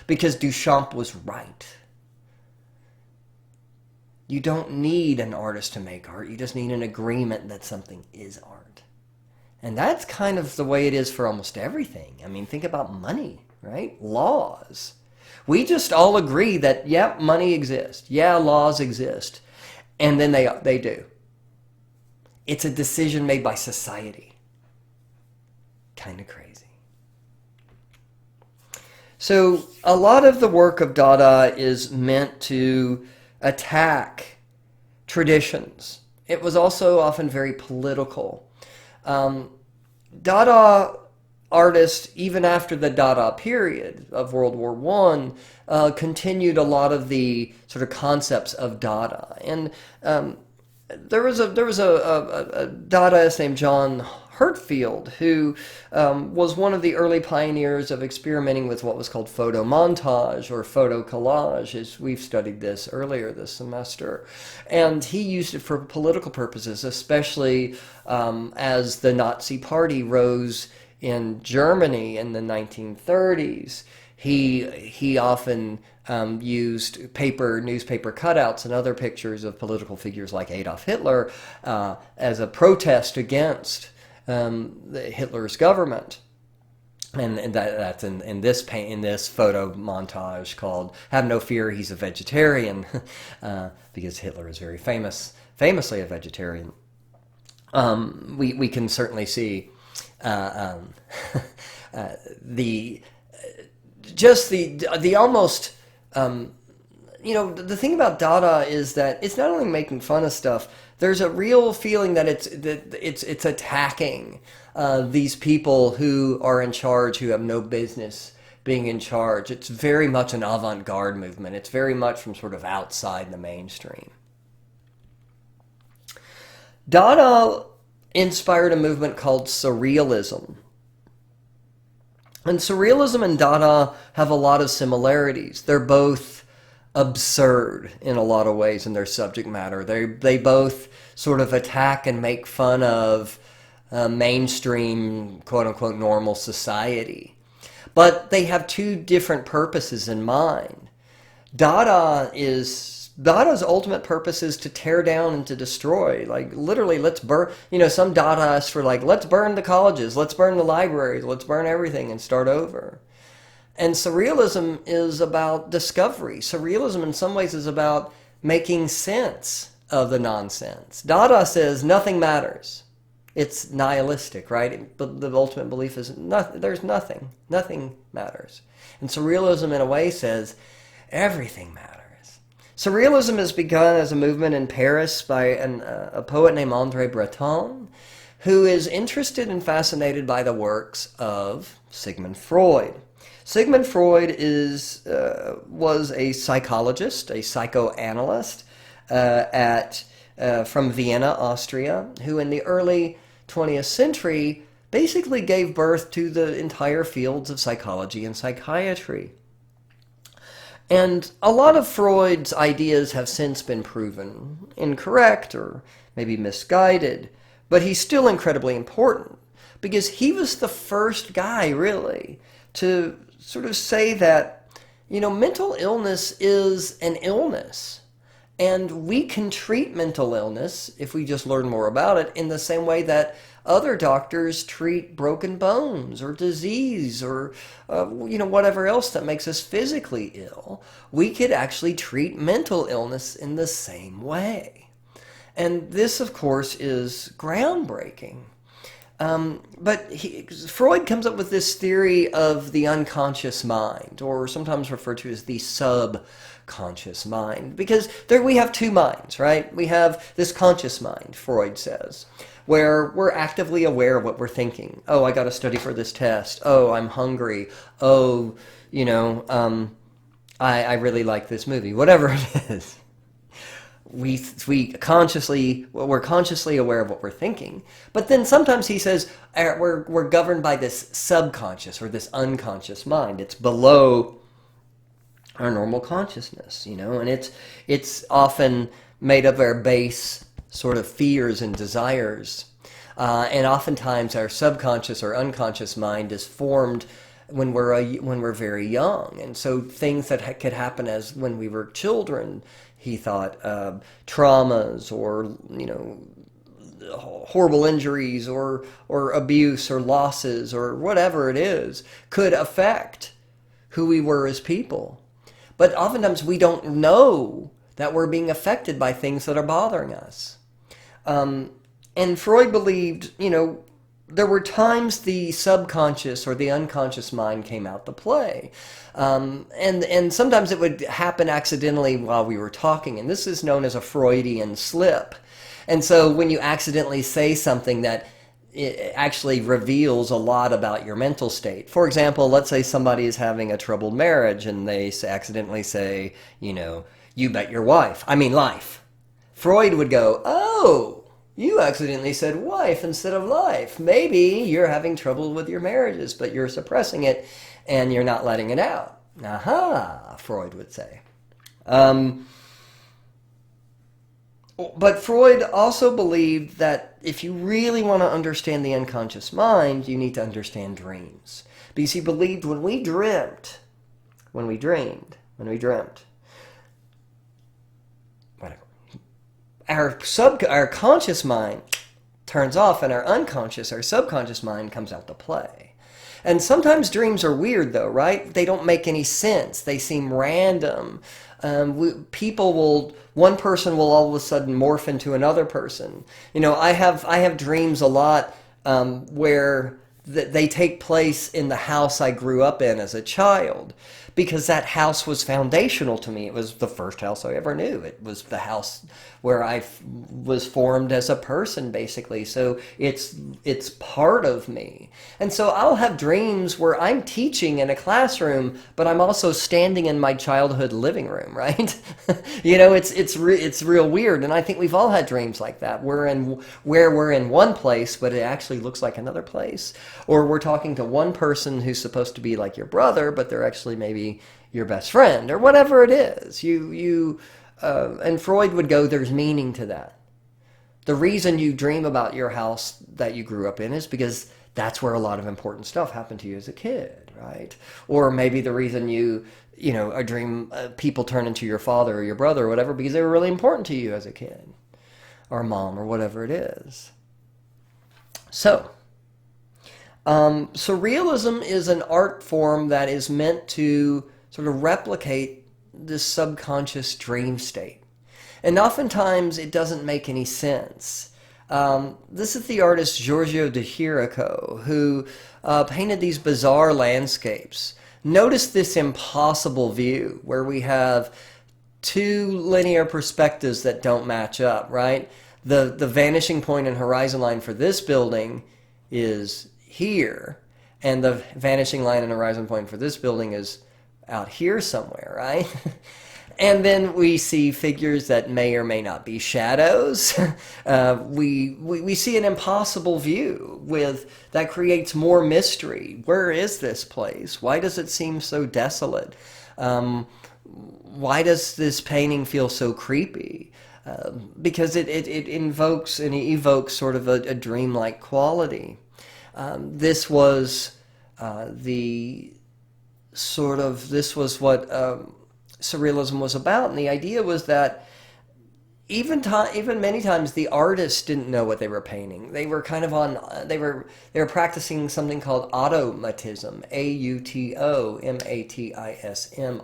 because Duchamp was right. You don't need an artist to make art. You just need an agreement that something is art. And that's kind of the way it is for almost everything. I mean, think about money, right? Laws. We just all agree that, yeah, money exists. Yeah, laws exist. And then they do. It's a decision made by society. Kind of crazy. So a lot of the work of Dada is meant to attack traditions. It was also often very political. Dada artists, even after the Dada period of World War I, continued a lot of the sort of concepts of Dada. And there was a Dadaist named John Hurtfield, who was one of the early pioneers of experimenting with what was called photo montage or photo collage, as we've studied this earlier this semester. And he used it for political purposes, especially as the Nazi Party rose in Germany in the 1930s. He often used newspaper cutouts and other pictures of political figures like Adolf Hitler as a protest against Hitler's government. and that's in this in this photo montage called "Have No Fear, He's a Vegetarian," because Hitler is very famously a vegetarian. We can certainly see the just the almost the thing about Dada is that it's not only making fun of stuff. There's a real feeling that it's attacking these people who are in charge, who have no business being in charge. It's very much an avant-garde movement. It's very much from sort of outside the mainstream. Dada inspired a movement called Surrealism. And Surrealism and Dada have a lot of similarities. They're both absurd in a lot of ways in their subject matter. They both sort of attack and make fun of mainstream, quote-unquote, normal society. But they have two different purposes in mind. Dada's ultimate purpose is to tear down and to destroy. Like, literally, let's burn, some Dadaists were like, let's burn the colleges, let's burn the libraries, let's burn everything and start over. And Surrealism is about discovery. Surrealism in some ways is about making sense of the nonsense. Dada says nothing matters. It's nihilistic, right? But the ultimate belief is there's nothing. Nothing matters. And Surrealism in a way says everything matters. Surrealism has begun as a movement in Paris by a poet named André Breton, who is interested and fascinated by the works of Sigmund Freud. Sigmund Freud was a psychologist, a psychoanalyst from Vienna, Austria, who in the early 20th century basically gave birth to the entire fields of psychology and psychiatry. And a lot of Freud's ideas have since been proven incorrect or maybe misguided, but he's still incredibly important because he was the first guy, really, to sort of say that, mental illness is an illness. And we can treat mental illness, if we just learn more about it, in the same way that other doctors treat broken bones or disease or, whatever else that makes us physically ill. We could actually treat mental illness in the same way. And this, of course, is groundbreaking. But Freud comes up with this theory of the unconscious mind, or sometimes referred to as the subconscious mind, because we have two minds, right? We have this conscious mind, Freud says, where we're actively aware of what we're thinking. Oh, I got to study for this test. Oh, I'm hungry. Oh, I really like this movie. Whatever it is. We're consciously aware of what we're thinking, but then sometimes he says we're governed by this subconscious or this unconscious mind. It's below our normal consciousness, and it's often made of our base sort of fears and desires, and oftentimes our subconscious or unconscious mind is formed when we're very young, and so things that could happen as when we were children. He thought traumas or, horrible injuries or abuse or losses or whatever it is could affect who we were as people. But oftentimes we don't know that we're being affected by things that are bothering us. And Freud believed, there were times the subconscious or the unconscious mind came out to play. And sometimes it would happen accidentally while we were talking. And this is known as a Freudian slip. And so when you accidentally say something that it actually reveals a lot about your mental state. For example, let's say somebody is having a troubled marriage and they accidentally say, you bet your life. Freud would go, oh, you accidentally said wife instead of life. Maybe you're having trouble with your marriages, but you're suppressing it and you're not letting it out. Aha, Freud would say. But Freud also believed that if you really want to understand the unconscious mind, you need to understand dreams. Because he believed when we dreamt, our conscious mind turns off and our subconscious mind comes out to play. And sometimes dreams are weird though, right? They don't make any sense. They seem random. One person will all of a sudden morph into another person. I have dreams a lot where they take place in the house I grew up in as a child, because that house was foundational to me. It was the first house I ever knew. It was the house where I was formed as a person, basically. So it's part of me. And so I'll have dreams where I'm teaching in a classroom, but I'm also standing in my childhood living room, right? It's real weird. And I think we've all had dreams like that. Where we're in one place, but it actually looks like another place. Or we're talking to one person who's supposed to be like your brother, but they're actually maybe your best friend, or whatever it is. And Freud would go, there's meaning to that. The reason you dream about your house that you grew up in is because that's where a lot of important stuff happened to you as a kid, right? Or maybe the reason a dream, people turn into your father or your brother or whatever because they were really important to you as a kid, or mom, or whatever it is. So, Surrealism is an art form that is meant to sort of replicate this subconscious dream state. And oftentimes it doesn't make any sense. This is the artist Giorgio de Chirico, who painted these bizarre landscapes. Notice this impossible view where we have two linear perspectives that don't match up, right? The vanishing point and horizon line for this building is here, and the vanishing line and horizon point for this building is out here somewhere, right? And then we see figures that may or may not be shadows. We see an impossible view that creates more mystery. Where is this place? Why does it seem so desolate? Why does this painting feel so creepy? Because it invokes and evokes sort of a dreamlike quality. This was what Surrealism was about, and the idea was that even many times the artists didn't know what they were painting. They were kind of they were practicing something called automatism, automatism,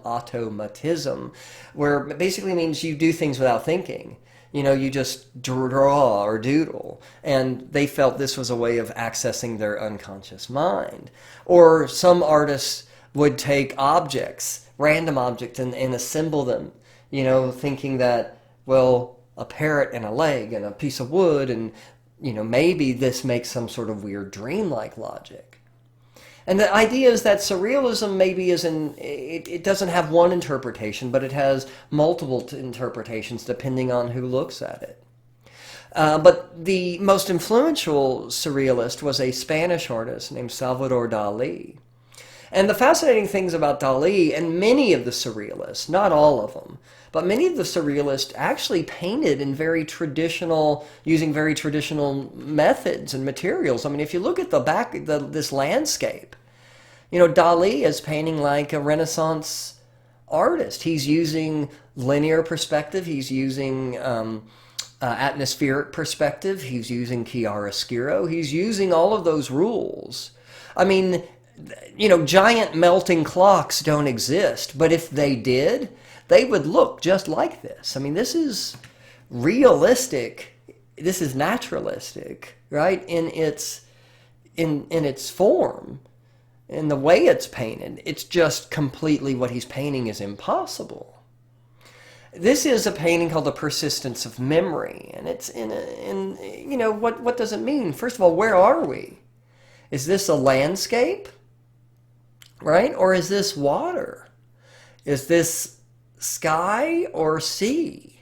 automatism, where it basically means you do things without thinking. You just draw or doodle. And they felt this was a way of accessing their unconscious mind. Or some artists would take objects, random objects, and assemble them, thinking that, well, a parrot and a leg and a piece of wood, and, maybe this makes some sort of weird dreamlike logic. And the idea is that Surrealism maybe it doesn't have one interpretation, but it has multiple interpretations depending on who looks at it. But the most influential Surrealist was a Spanish artist named Salvador Dali. And the fascinating things about Dali and many of the Surrealists, not all of them, but many of the Surrealists actually painted in using very traditional methods and materials. I mean, if you look at this landscape, Dali is painting like a Renaissance artist. He's using linear perspective. He's using atmospheric perspective. He's using chiaroscuro. He's using all of those rules. I mean, giant melting clocks don't exist, but if they did, they would look just like this. I mean, this is realistic. This is naturalistic, right? In its form, in the way it's painted. It's just completely what he's painting is impossible. This is a painting called The Persistence of Memory, and it's what does it mean? First of all, where are we? Is this a landscape? Right? Or is this water? Is this sky or sea?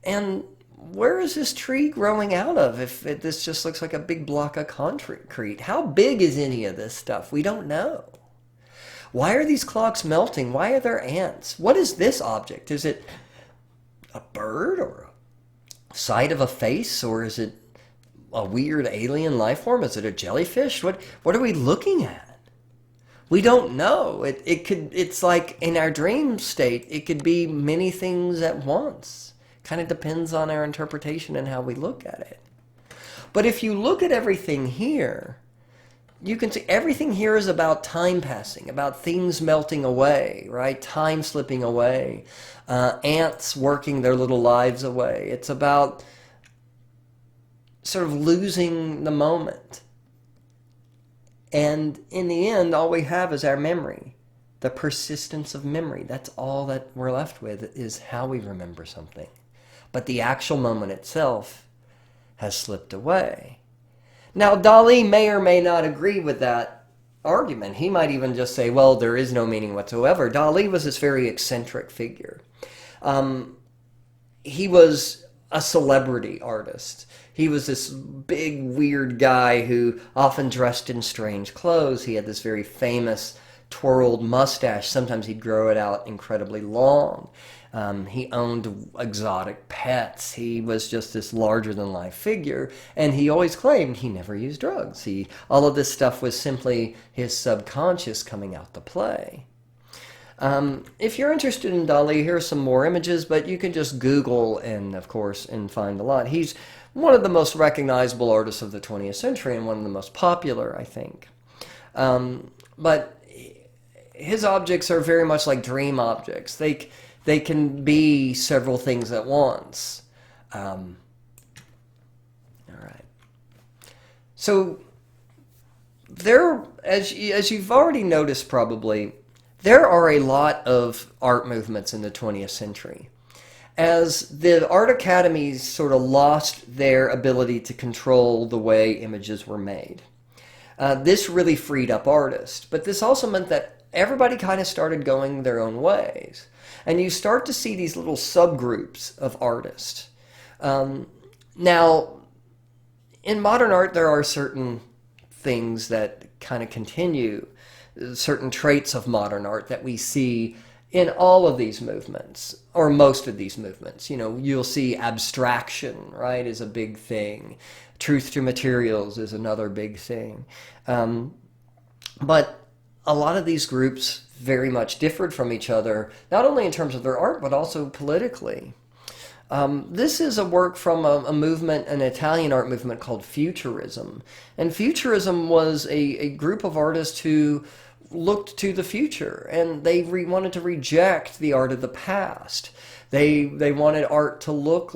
And where is this tree growing out of if this just looks like a big block of concrete? How big is any of this stuff? We don't know. Why are these clocks melting? Why are there ants? What is this object? Is it a bird or a side of a face? Or is it a weird alien life form? Is it a jellyfish? What are we looking at? We don't know. It's like in our dream state, it could be many things at once. Kind of depends on our interpretation and how we look at it. But if you look at everything here, you can see everything here is about time passing, about things melting away, right? Time slipping away, ants working their little lives away. It's about sort of losing the moment. And in the end, all we have is our memory, the persistence of memory. That's all that we're left with, is how we remember something. But the actual moment itself has slipped away. Now, Dali may or may not agree with that argument. He might even just say, well, there is no meaning whatsoever. Dali was this very eccentric figure. He was a celebrity artist. He was this big, weird guy who often dressed in strange clothes. He had this very famous twirled mustache. Sometimes he'd grow it out incredibly long. He owned exotic pets. He was just this larger-than-life figure, and he always claimed he never used drugs. All of this stuff was simply his subconscious coming out to play. If you're interested in Dali, here are some more images, but you can just Google and find a lot. He's one of the most recognizable artists of the 20th century and one of the most popular, I think. But his objects are very much like dream objects. They can be several things at once. All right. So there, as you've already noticed probably, there are a lot of art movements in the 20th century. As the art academies sort of lost their ability to control the way images were made. This really freed up artists, but this also meant that everybody kind of started going their own ways. And you start to see these little subgroups of artists. Now, in modern art, there are certain things that kind of continue, certain traits of modern art that we see in all of these movements, or most of these movements. You know, you'll see abstraction, right, is a big thing. Truth to materials is another big thing. But a lot of these groups very much differed from each other, not only in terms of their art, but also politically. This is a work from a movement, an Italian art movement called Futurism. And Futurism was a group of artists who looked to the future, and they wanted to reject the art of the past. They wanted art to look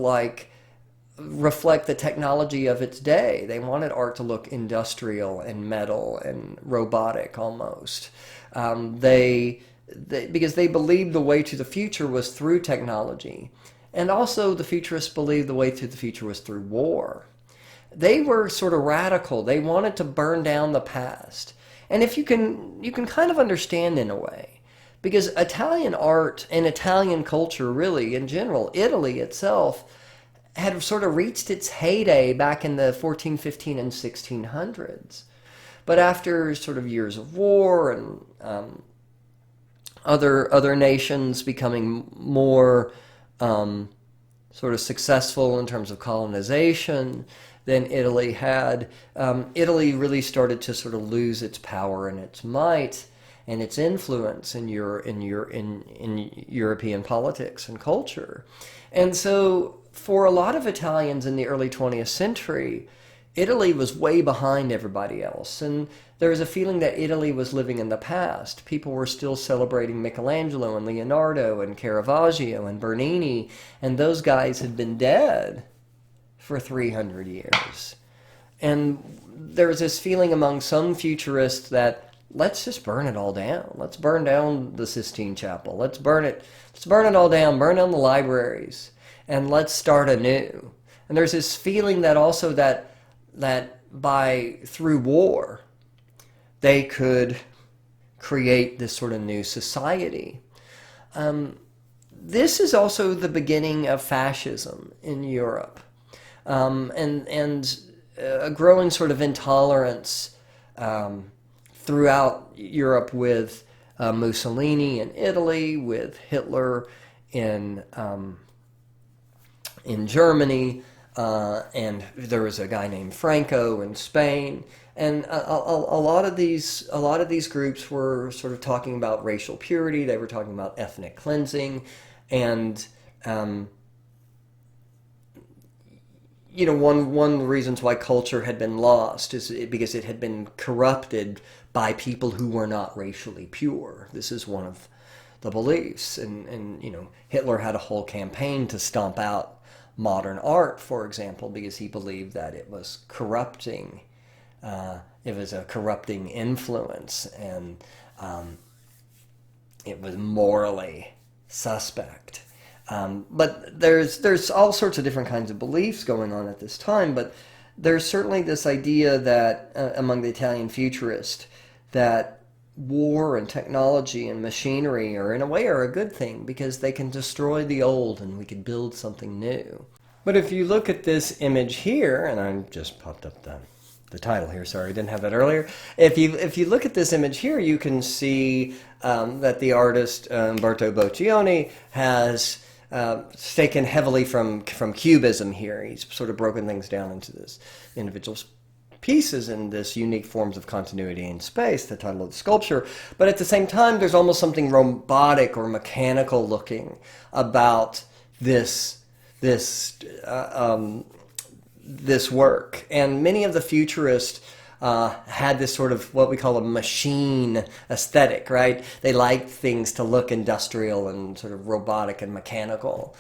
reflect the technology of its day. They wanted art to look industrial and metal and robotic almost. Because they believed the way to the future was through technology. And also the futurists believed the way to the future was through war. They were sort of radical. They wanted to burn down the past. And if you can kind of understand in a way, because Italian art and Italian culture really in general, Italy itself, had sort of reached its heyday back in the 14, 15, and 1600s. But after sort of years of war and other nations becoming more sort of successful in terms of colonization than Italy had, Italy really started to sort of lose its power and its might and its influence in European politics and culture. And so for a lot of Italians in the early 20th century, Italy was way behind everybody else. And there was a feeling that Italy was living in the past. People were still celebrating Michelangelo and Leonardo and Caravaggio and Bernini, and those guys had been dead for 300 years. And there was this feeling among some futurists that let's just burn it all down. Let's burn down the Sistine Chapel. Let's burn it all down, burn down the libraries, and let's start anew. And there's this feeling that also that through war, they could create this sort of new society. This is also the beginning of fascism in Europe, and a growing sort of intolerance throughout Europe with Mussolini in Italy, with Hitler in Germany, and there was a guy named Franco in Spain, and a lot of these groups were sort of talking about racial purity. They were talking about ethnic cleansing, and one of the reasons why culture had been lost is because it had been corrupted by people who were not racially pure. This is one of the beliefs. And Hitler had a whole campaign to stomp out modern art, for example, because he believed that it was corrupting. It was a corrupting influence, and it was morally suspect. But there's all sorts of different kinds of beliefs going on at this time, but there's certainly this idea that among the Italian futurists that war and technology and machinery are in a way are a good thing because they can destroy the old and we can build something new. But if you look at this image here, and I just popped up the title here, sorry, I didn't have that earlier. If you look at this image here, you can see that the artist Umberto Boccioni has taken heavily from Cubism here. He's sort of broken things down into this individual pieces in this unique forms of continuity in space, the title of the sculpture. But at the same time, there's almost something robotic or mechanical looking about this work. And many of the futurists had this sort of what we call a machine aesthetic, right? They liked things to look industrial and sort of robotic and mechanical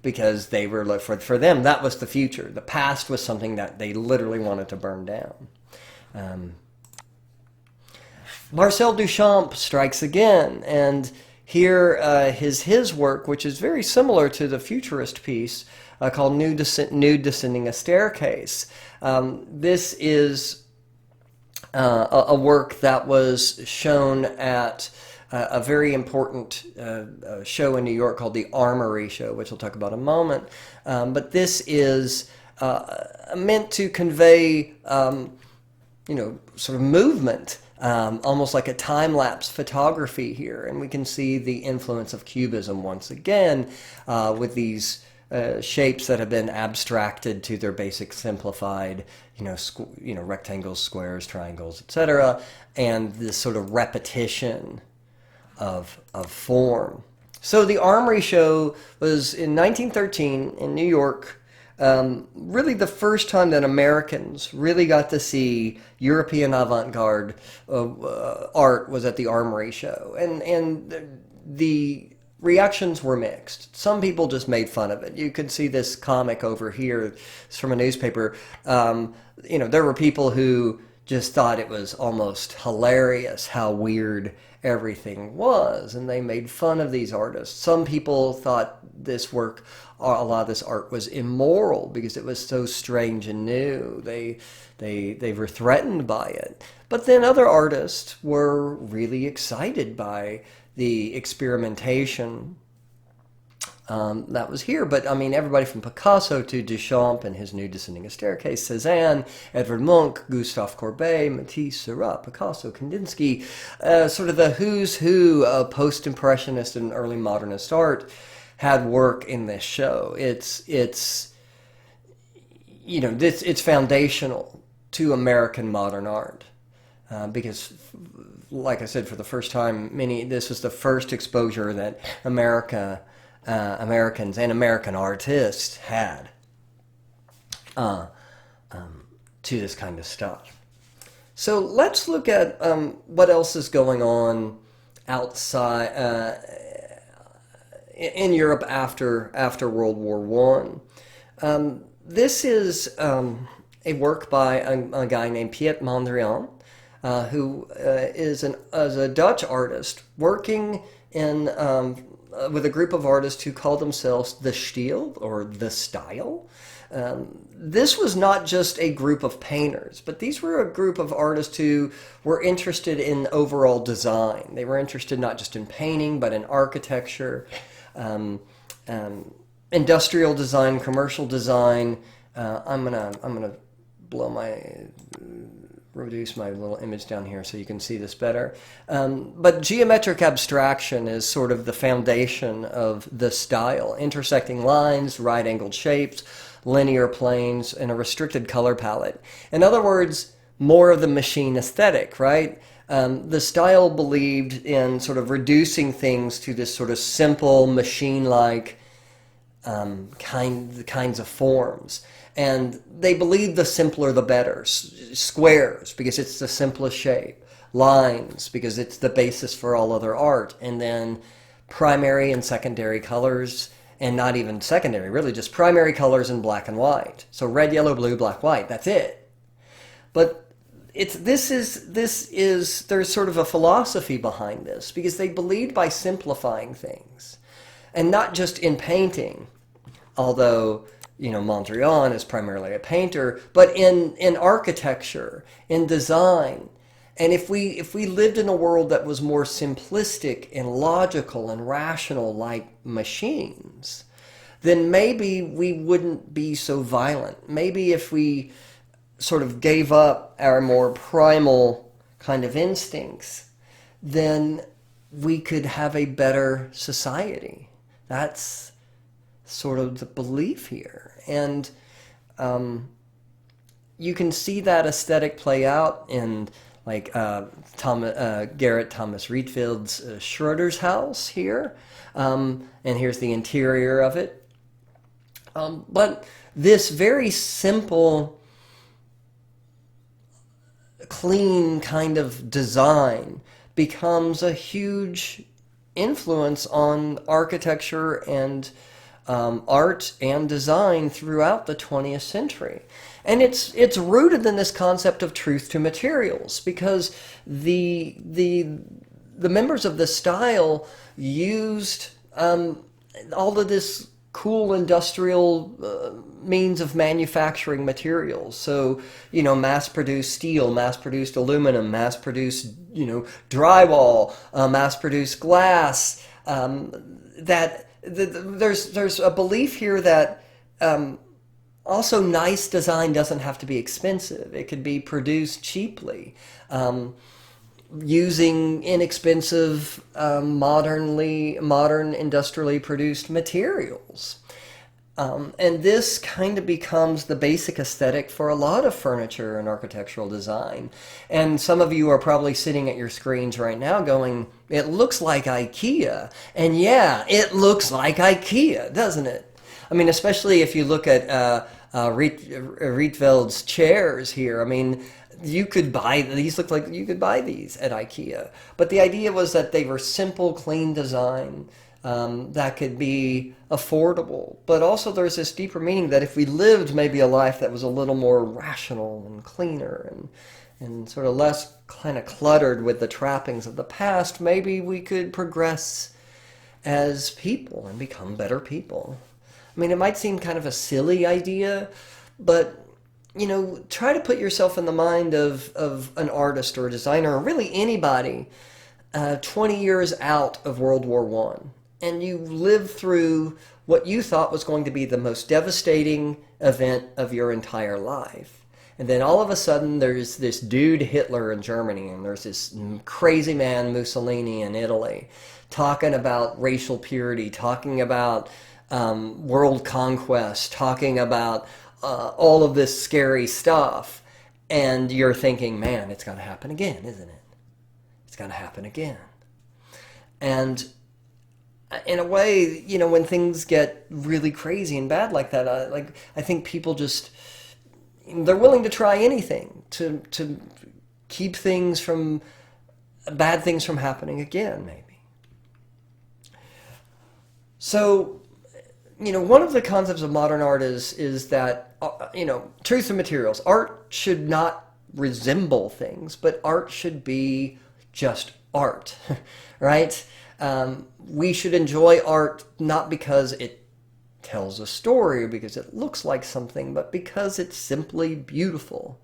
because they were, for them, that was the future. The past was something that they literally wanted to burn down. Marcel Duchamp strikes again, and here his work, which is very similar to the futurist piece, called Nude Descending a Staircase. This is a work that was shown at a very important show in New York called the Armory Show, which we'll talk about in a moment. But this is meant to convey, sort of movement, almost like a time-lapse photography here. And we can see the influence of Cubism once again with these shapes that have been abstracted to their basic simplified, rectangles, squares, triangles, etc., and this sort of repetition of form. So the Armory Show was in 1913 in New York. Really the first time that Americans really got to see European avant-garde art was at the Armory Show, and the reactions were mixed. Some people just made fun of it. You can see this comic over here. It's from a newspaper. There were people who just thought it was almost hilarious how weird everything was, and they made fun of these artists. Some people thought this work, a lot of this art, was immoral because it was so strange and new. They were threatened by it. But then other artists were really excited by the experimentation that was here. But I mean, everybody from Picasso to Duchamp and his Nude Descending a Staircase, Cézanne, Edvard Munch, Gustave Courbet, Matisse, Seurat, Picasso, Kandinsky, sort of the who's who of post-impressionist and early modernist art had work in this show. It's foundational to American modern art because, like I said, for the first time, this was the first exposure that Americans and American artists had to this kind of stuff. So let's look at what else is going on outside in Europe after World War I. This is a work by a guy named Piet Mondrian, who is a Dutch artist working with a group of artists who call themselves the Stil, or the Style. This was not just a group of painters, but these were a group of artists who were interested in overall design. They were interested not just in painting, but in architecture, industrial design, commercial design. I'm gonna reduce my little image down here so you can see this better. But geometric abstraction is sort of the foundation of the style. Intersecting lines, right-angled shapes, linear planes, and a restricted color palette. In other words, more of the machine aesthetic, right? The style believed in sort of reducing things to this sort of simple, machine-like kinds of forms. And they believe the simpler the better. Squares, because it's the simplest shape. Lines, because it's the basis for all other art. And then primary and secondary colors, and not even secondary, really just primary colors in black and white. So red, yellow, blue, black, white, that's it. But there's sort of a philosophy behind this, because they believed by simplifying things, and not just in painting, although Mondrian is primarily a painter, but in architecture, in design. And if we lived in a world that was more simplistic and logical and rational like machines, then maybe we wouldn't be so violent. Maybe if we sort of gave up our more primal kind of instincts, then we could have a better society. That's sort of the belief here. And you can see that aesthetic play out in like Garrett Thomas Hurtfield's Schroeder's house here. And here's the interior of it. But this very simple, clean kind of design becomes a huge influence on architecture and art and design throughout the 20th century. And it's rooted in this concept of truth to materials, because the members of the style used all of this cool industrial means of manufacturing materials. So, mass-produced steel, mass-produced aluminum, mass-produced, drywall, mass-produced glass. There's a belief here that also nice design doesn't have to be expensive. It could be produced cheaply, using inexpensive, modern, industrially produced materials. And this kind of becomes the basic aesthetic for a lot of furniture and architectural design. And some of you are probably sitting at your screens right now going, it looks like IKEA. And yeah, it looks like IKEA, doesn't it? I mean, especially if you look at Rietveld's chairs here. I mean, you could buy these. Look like you could buy these at IKEA. But the idea was that they were simple, clean design that could be affordable. But also there's this deeper meaning that if we lived maybe a life that was a little more rational and cleaner and sort of less kind of cluttered with the trappings of the past, maybe we could progress as people and become better people. I mean, it might seem kind of a silly idea, but, try to put yourself in the mind of an artist or a designer, or really anybody, 20 years out of World War I. And you lived through what you thought was going to be the most devastating event of your entire life. And then all of a sudden there's this dude Hitler in Germany, and there's this crazy man Mussolini in Italy, talking about racial purity, talking about world conquest, talking about all of this scary stuff. And you're thinking, man, it's going to happen again, isn't it? It's going to happen again. And in a way, when things get really crazy and bad like that, I think people just, they're willing to try anything to keep bad things from happening again, maybe. So, one of the concepts of modern art is that, truth and materials. Art should not resemble things, but art should be just art, right? We should enjoy art not because it tells a story or because it looks like something, but because it's simply beautiful.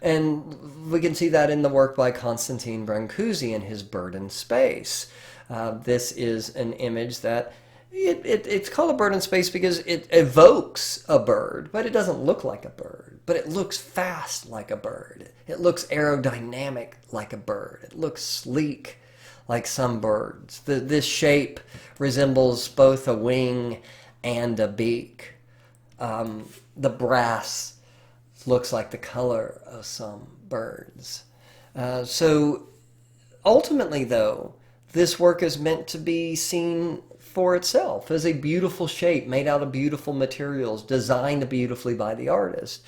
And we can see that in the work by Constantine Brancusi in his Bird in Space. This is an image that it's called a bird in space because it evokes a bird, but it doesn't look like a bird. But it looks fast like a bird. It looks aerodynamic like a bird. It looks sleek like some birds. This shape resembles both a wing and a beak. The brass looks like the color of some birds. So ultimately, though, this work is meant to be seen for itself as a beautiful shape made out of beautiful materials, designed beautifully by the artist.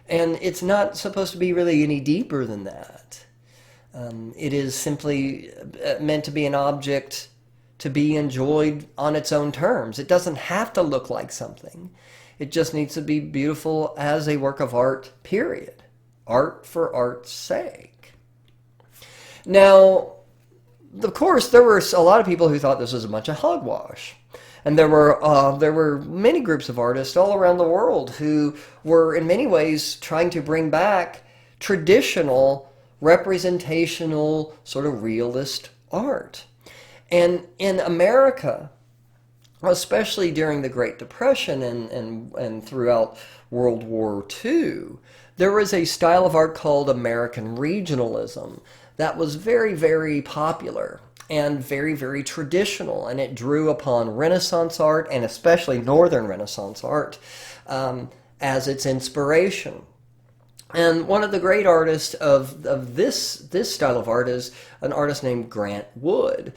And it's not supposed to be really any deeper than that. It is simply meant to be an object to be enjoyed on its own terms. It doesn't have to look like something. It just needs to be beautiful as a work of art, period. Art for art's sake. Now, of course, there were a lot of people who thought this was a bunch of hogwash. And there were many groups of artists all around the world who were in many ways trying to bring back traditional, representational, sort of realist art. And in America, especially during the Great Depression and throughout World War II, there was a style of art called American regionalism that was very, very popular and very, very traditional, and it drew upon Renaissance art, and especially Northern Renaissance art, as its inspiration. And one of the great artists of this style of art is an artist named Grant Wood.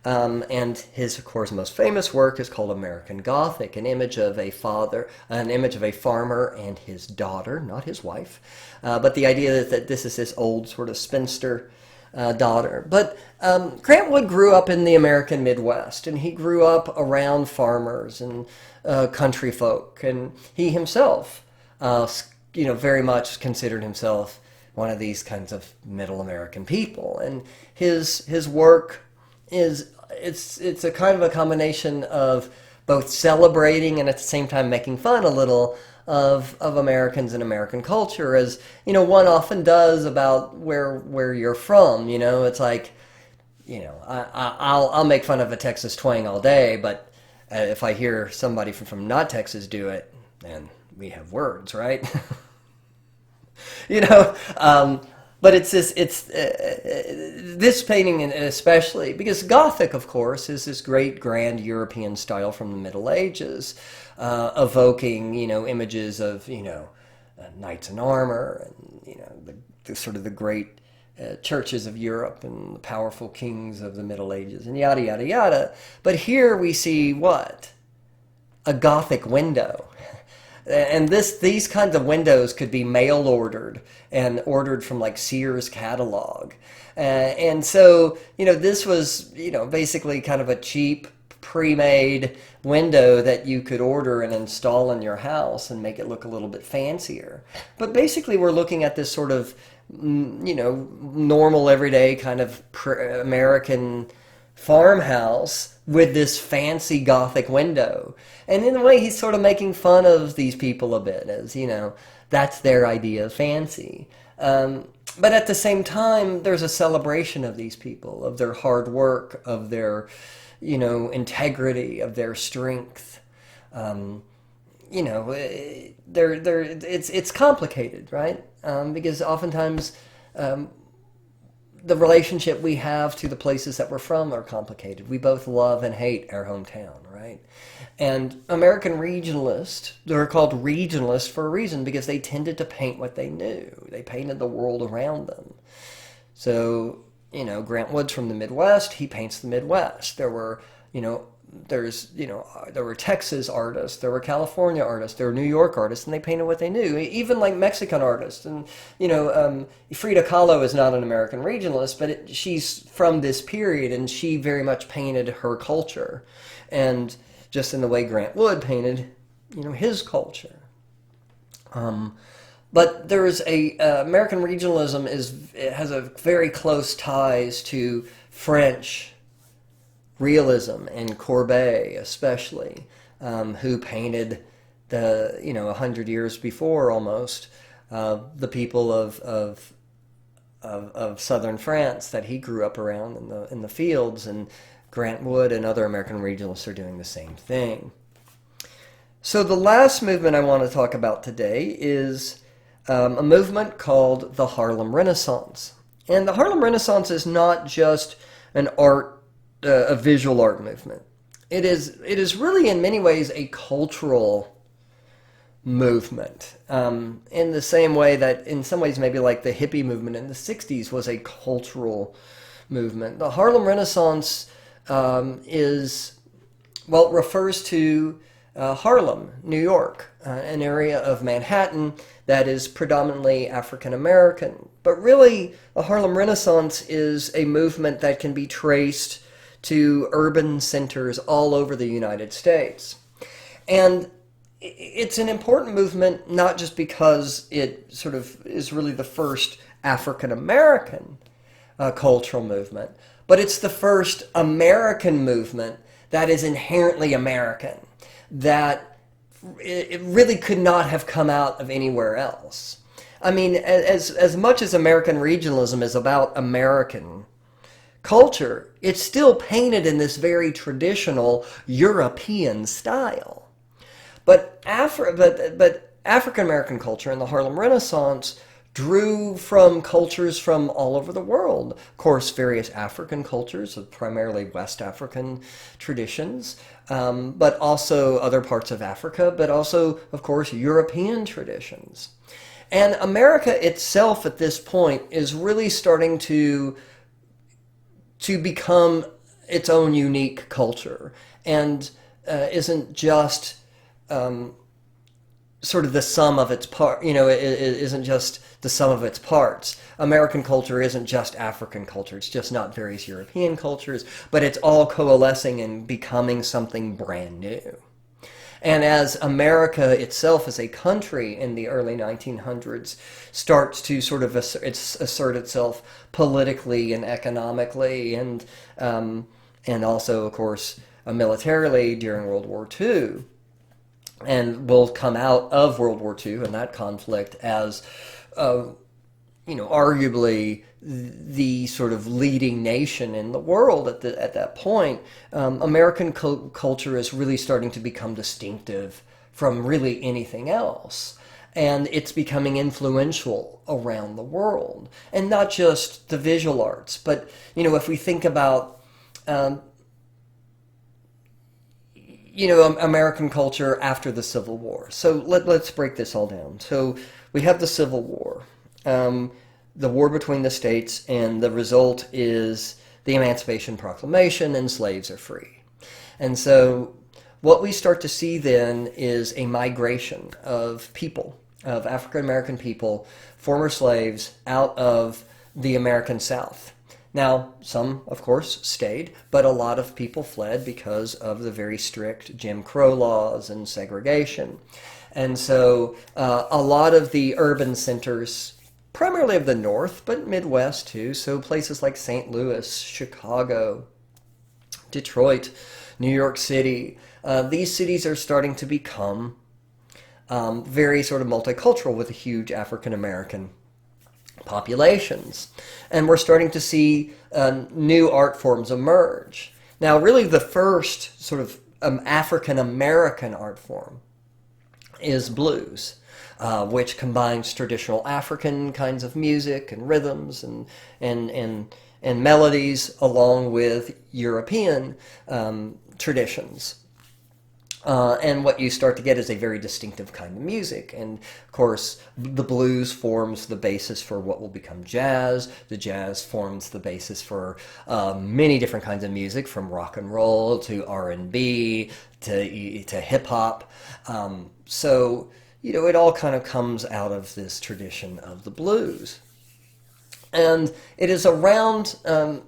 And his, of course, most famous work is called American Gothic, an image of a farmer and his daughter, not his wife, but the idea that this is this old sort of spinster daughter. But Grant Wood grew up in the American Midwest, and he grew up around farmers and country folk, and he himself, very much considered himself one of these kinds of middle American people. And his work it's a kind of a combination of both celebrating and at the same time making fun a little of Americans and American culture, as one often does about where you're from. It's like, I'll make fun of a Texas twang all day, but if I hear somebody from not Texas do it, then we have words, right? But it's this painting especially, because Gothic, of course, is this great grand European style from the Middle Ages, evoking, images of, knights in armor, and, the sort of the great churches of Europe and the powerful kings of the Middle Ages, and yada, yada, yada. But here we see what? A Gothic window. And these kinds of windows could be mail ordered and ordered from like Sears catalog. And so, this was, basically kind of a cheap pre-made window that you could order and install in your house and make it look a little bit fancier. But basically we're looking at this sort of, normal everyday kind of American farmhouse with this fancy Gothic window. And in a way, he's sort of making fun of these people a bit, as, that's their idea of fancy. But at the same time, there's a celebration of these people, of their hard work, of their, integrity, of their strength. It's complicated, right? Because oftentimes the relationship we have to the places that we're from are complicated. We both love and hate our hometown, right? And American regionalists, they're called regionalists for a reason, because they tended to paint what they knew. They painted the world around them. So, Grant Wood's from the Midwest, he paints the Midwest. There were, there were Texas artists, there were California artists, there were New York artists, and they painted what they knew. Even like Mexican artists. And, Frida Kahlo is not an American regionalist, but she's from this period, and she very much painted her culture. And just in the way Grant Wood painted, his culture. But there's American regionalism has a very close ties to French realism, and Courbet especially, who painted 100 years before almost, the people of southern France that he grew up around in the fields, and Grant Wood and other American regionalists are doing the same thing. So the last movement I want to talk about today is a movement called the Harlem Renaissance. And the Harlem Renaissance is not just a visual art movement. It is really in many ways a cultural movement, in the same way that in some ways maybe like the hippie movement in the 60s was a cultural movement. The Harlem Renaissance refers to Harlem, New York, an area of Manhattan that is predominantly African American. But really, the Harlem Renaissance is a movement that can be traced to urban centers all over the United States. And it's an important movement not just because it sort of is really the first African American cultural movement, but it's the first American movement that is inherently American, that it really could not have come out of anywhere else. I mean, as much as American regionalism is about American culture, it's still painted in this very traditional European style. But African American culture in the Harlem Renaissance drew from cultures from all over the world. Of course, various African cultures, primarily West African traditions, but also other parts of Africa, but also, of course, European traditions. And America itself at this point is really starting to become its own unique culture, and isn't just sort of the sum of its part. It isn't just the sum of its parts. American culture isn't just African culture. It's just not various European cultures, but it's all coalescing and becoming something brand new. And as America itself as a country in the early 1900s starts to sort of assert itself politically and economically and also, of course, militarily during World War II, and will come out of World War II and that conflict as, arguably the sort of leading nation in the world at that point. American culture is really starting to become distinctive from really anything else. And it's becoming influential around the world. And not just the visual arts, but, if we think about American culture after the Civil War. So let's break this all down. So we have the Civil War, the war between the states, and the result is the Emancipation Proclamation, and slaves are free. And so what we start to see then is a migration of people, of African American people, former slaves, out of the American South. Now, some, of course, stayed, but a lot of people fled because of the very strict Jim Crow laws and segregation. And so a lot of the urban centers, primarily of the North, but Midwest too, so places like St. Louis, Chicago, Detroit, New York City, these cities are starting to become very sort of multicultural with a huge African American populations. And we're starting to see new art forms emerge. Now, really the first sort of African American art form is blues, which combines traditional African kinds of music and rhythms and melodies along with European traditions. And what you start to get is a very distinctive kind of music. And, of course, the blues forms the basis for what will become jazz. The jazz forms the basis for many different kinds of music, from rock and roll to R&B to hip-hop. So, it all kind of comes out of this tradition of the blues. And it is around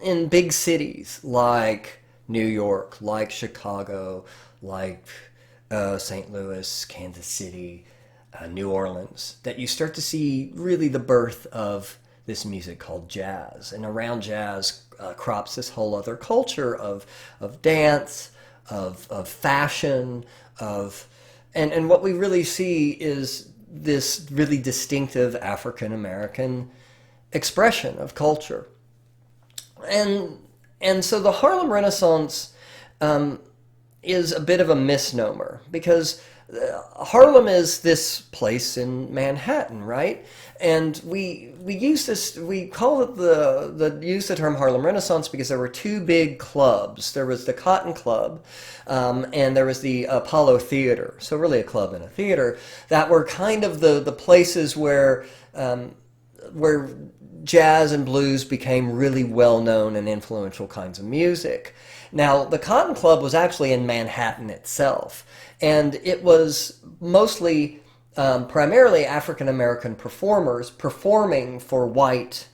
in big cities like New York, like Chicago, like St. Louis, Kansas City, New Orleans, that you start to see really the birth of this music called jazz. And around jazz crops this whole other culture of dance, of fashion, and what we really see is this really distinctive African American expression of culture. And so the Harlem Renaissance is a bit of a misnomer, because Harlem is this place in Manhattan, right? And we use this, we call it use the term Harlem Renaissance because there were two big clubs. There was the Cotton Club, and there was the Apollo Theater. So really a club and a theater that were kind of the places where where jazz and blues became really well-known and influential kinds of music. Now, the Cotton Club was actually in Manhattan itself, and it was mostly, primarily African-American performers performing for white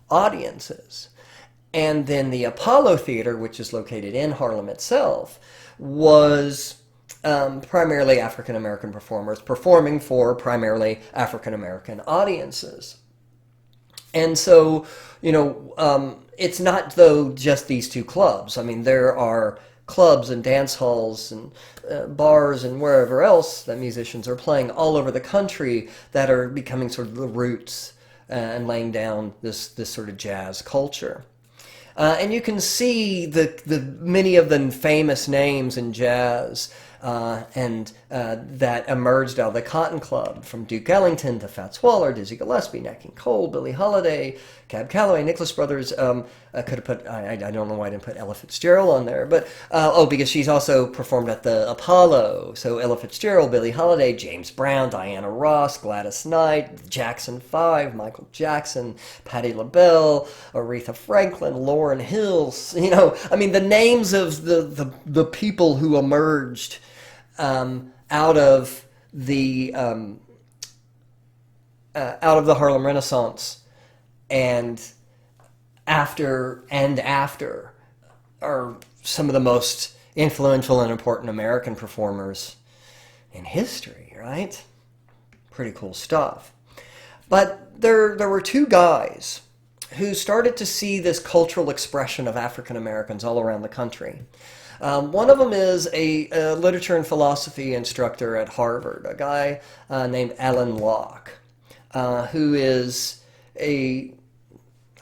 audiences. And then the Apollo Theater, which is located in Harlem itself, was primarily African-American performers performing for primarily African-American audiences. And so, it's not, though, just these two clubs. I mean, there are clubs and dance halls and bars and wherever else that musicians are playing all over the country that are becoming sort of the roots and laying down this sort of jazz culture. And you can see the many of the famous names in jazz that emerged out of the Cotton Club, from Duke Ellington to Fats Waller, Dizzy Gillespie, Nat King Cole, Billie Holiday, Cab Calloway, Nicholas Brothers. I could have put, I don't know why I didn't put Ella Fitzgerald on there, but, because she's also performed at the Apollo. So Ella Fitzgerald, Billie Holiday, James Brown, Diana Ross, Gladys Knight, Jackson 5, Michael Jackson, Patti LaBelle, Aretha Franklin, Lauryn Hill. The names of the people who emerged out of the Harlem Renaissance and after are some of the most influential and important American performers in history, right? Pretty cool stuff. But there were two guys who started to see this cultural expression of African Americans all around the country. One of them is a literature and philosophy instructor at Harvard, a guy named Alan Locke, who is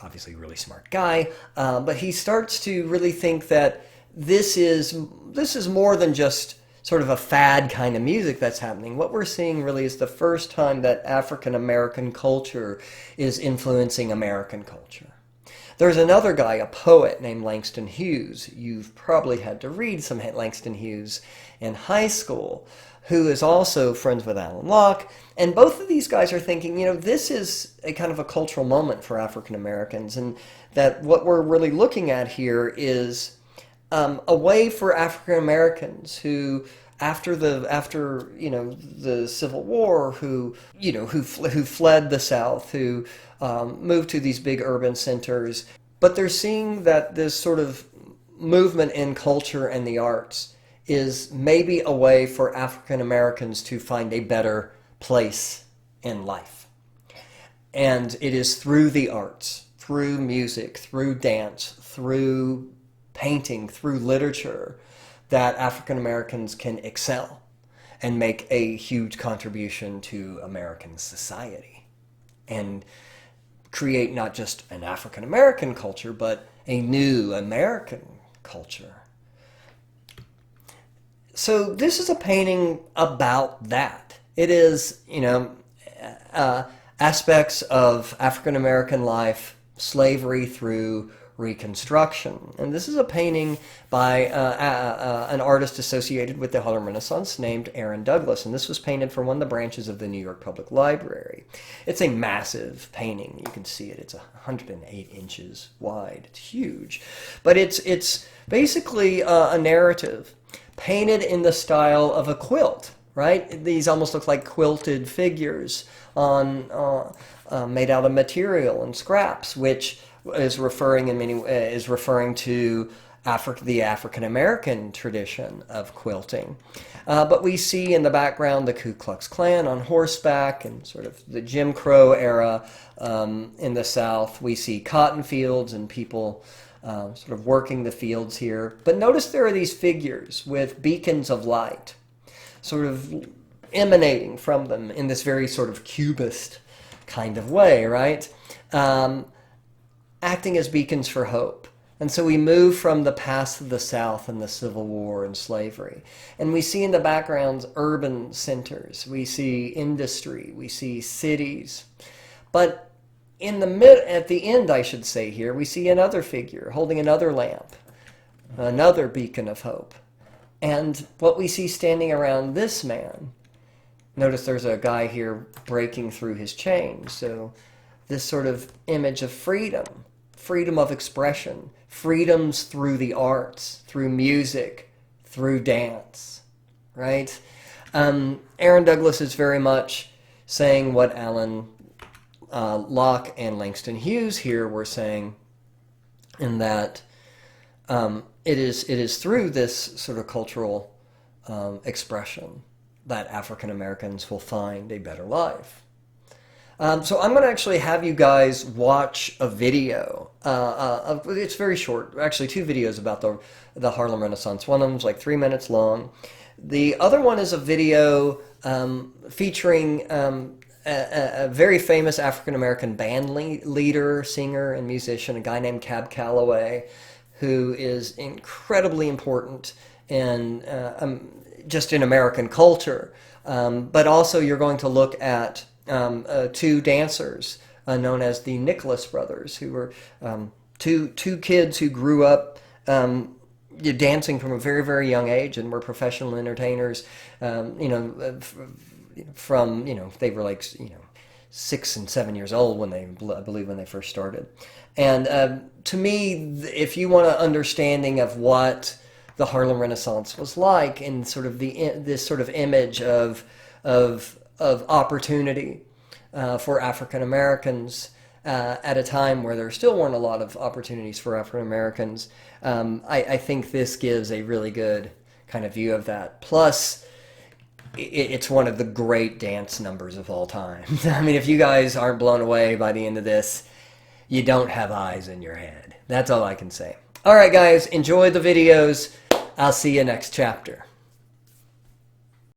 obviously really smart guy, but he starts to really think that this is more than just sort of a fad kind of music that's happening. What we're seeing really is the first time that African American culture is influencing American culture. There's another guy, a poet named Langston Hughes. You've probably had to read some Langston Hughes in high school, who is also friends with Alan Locke. And both of these guys are thinking, this is a kind of a cultural moment for African Americans, and that what we're really looking at here is a way for African Americans who, after the Civil War, who fled the South, who moved to these big urban centers, but they're seeing that this sort of movement in culture and the arts is maybe a way for African Americans to find a better place in life. And it is through the arts, through music, through dance, through painting, through literature, that African Americans can excel and make a huge contribution to American society and create not just an African American culture, but a new American culture. So this is a painting about that. It is, aspects of African American life, slavery through Reconstruction. And this is a painting by an artist associated with the Harlem Renaissance named Aaron Douglas. And this was painted for one of the branches of the New York Public Library. It's a massive painting. You can see it. It's 108 inches wide. It's huge. But it's basically a narrative painted in the style of a quilt, right? These almost look like quilted figures on made out of material and scraps, which is referring to the African American tradition of quilting. But we see in the background the Ku Klux Klan on horseback and sort of the Jim Crow era in the South. We see cotton fields and people sort of working the fields here. But notice there are these figures with beacons of light sort of emanating from them in this very sort of cubist kind of way, right? Acting as beacons for hope. And so we move from the past of the South and the Civil War and slavery. And we see in the backgrounds urban centers. We see industry. We see cities. But at the end, I should say here, we see another figure holding another lamp, another beacon of hope. And what we see standing around this man, notice there's a guy here breaking through his chains. So this sort of image of freedom, freedom of expression, freedoms through the arts, through music, through dance, right? Aaron Douglas is very much saying what Alan Locke and Langston Hughes here were saying, in that it is through this sort of cultural expression that African Americans will find a better life. So I'm going to actually have you guys watch a video. It's very short, actually 2 videos about the Harlem Renaissance. One of them's like 3 minutes long. The other one is a video featuring a very famous African-American band leader, singer, and musician, a guy named Cab Calloway, who is incredibly important in just in American culture. But also you're going to look at 2 dancers known as the Nicholas brothers, who were two kids who grew up dancing from a very, very young age and were professional entertainers, from, they were like, 6 and 7 years old when I believe when they first started. And to me, if you want an understanding of what the Harlem Renaissance was like, and sort of this sort of image of opportunity for African Americans at a time where there still weren't a lot of opportunities for African Americans, I think this gives a really good kind of view of that. Plus, it's one of the great dance numbers of all time. I mean, if you guys aren't blown away by the end of this, you don't have eyes in your head. That's all I can say. All right, guys, enjoy the videos. I'll see you next chapter.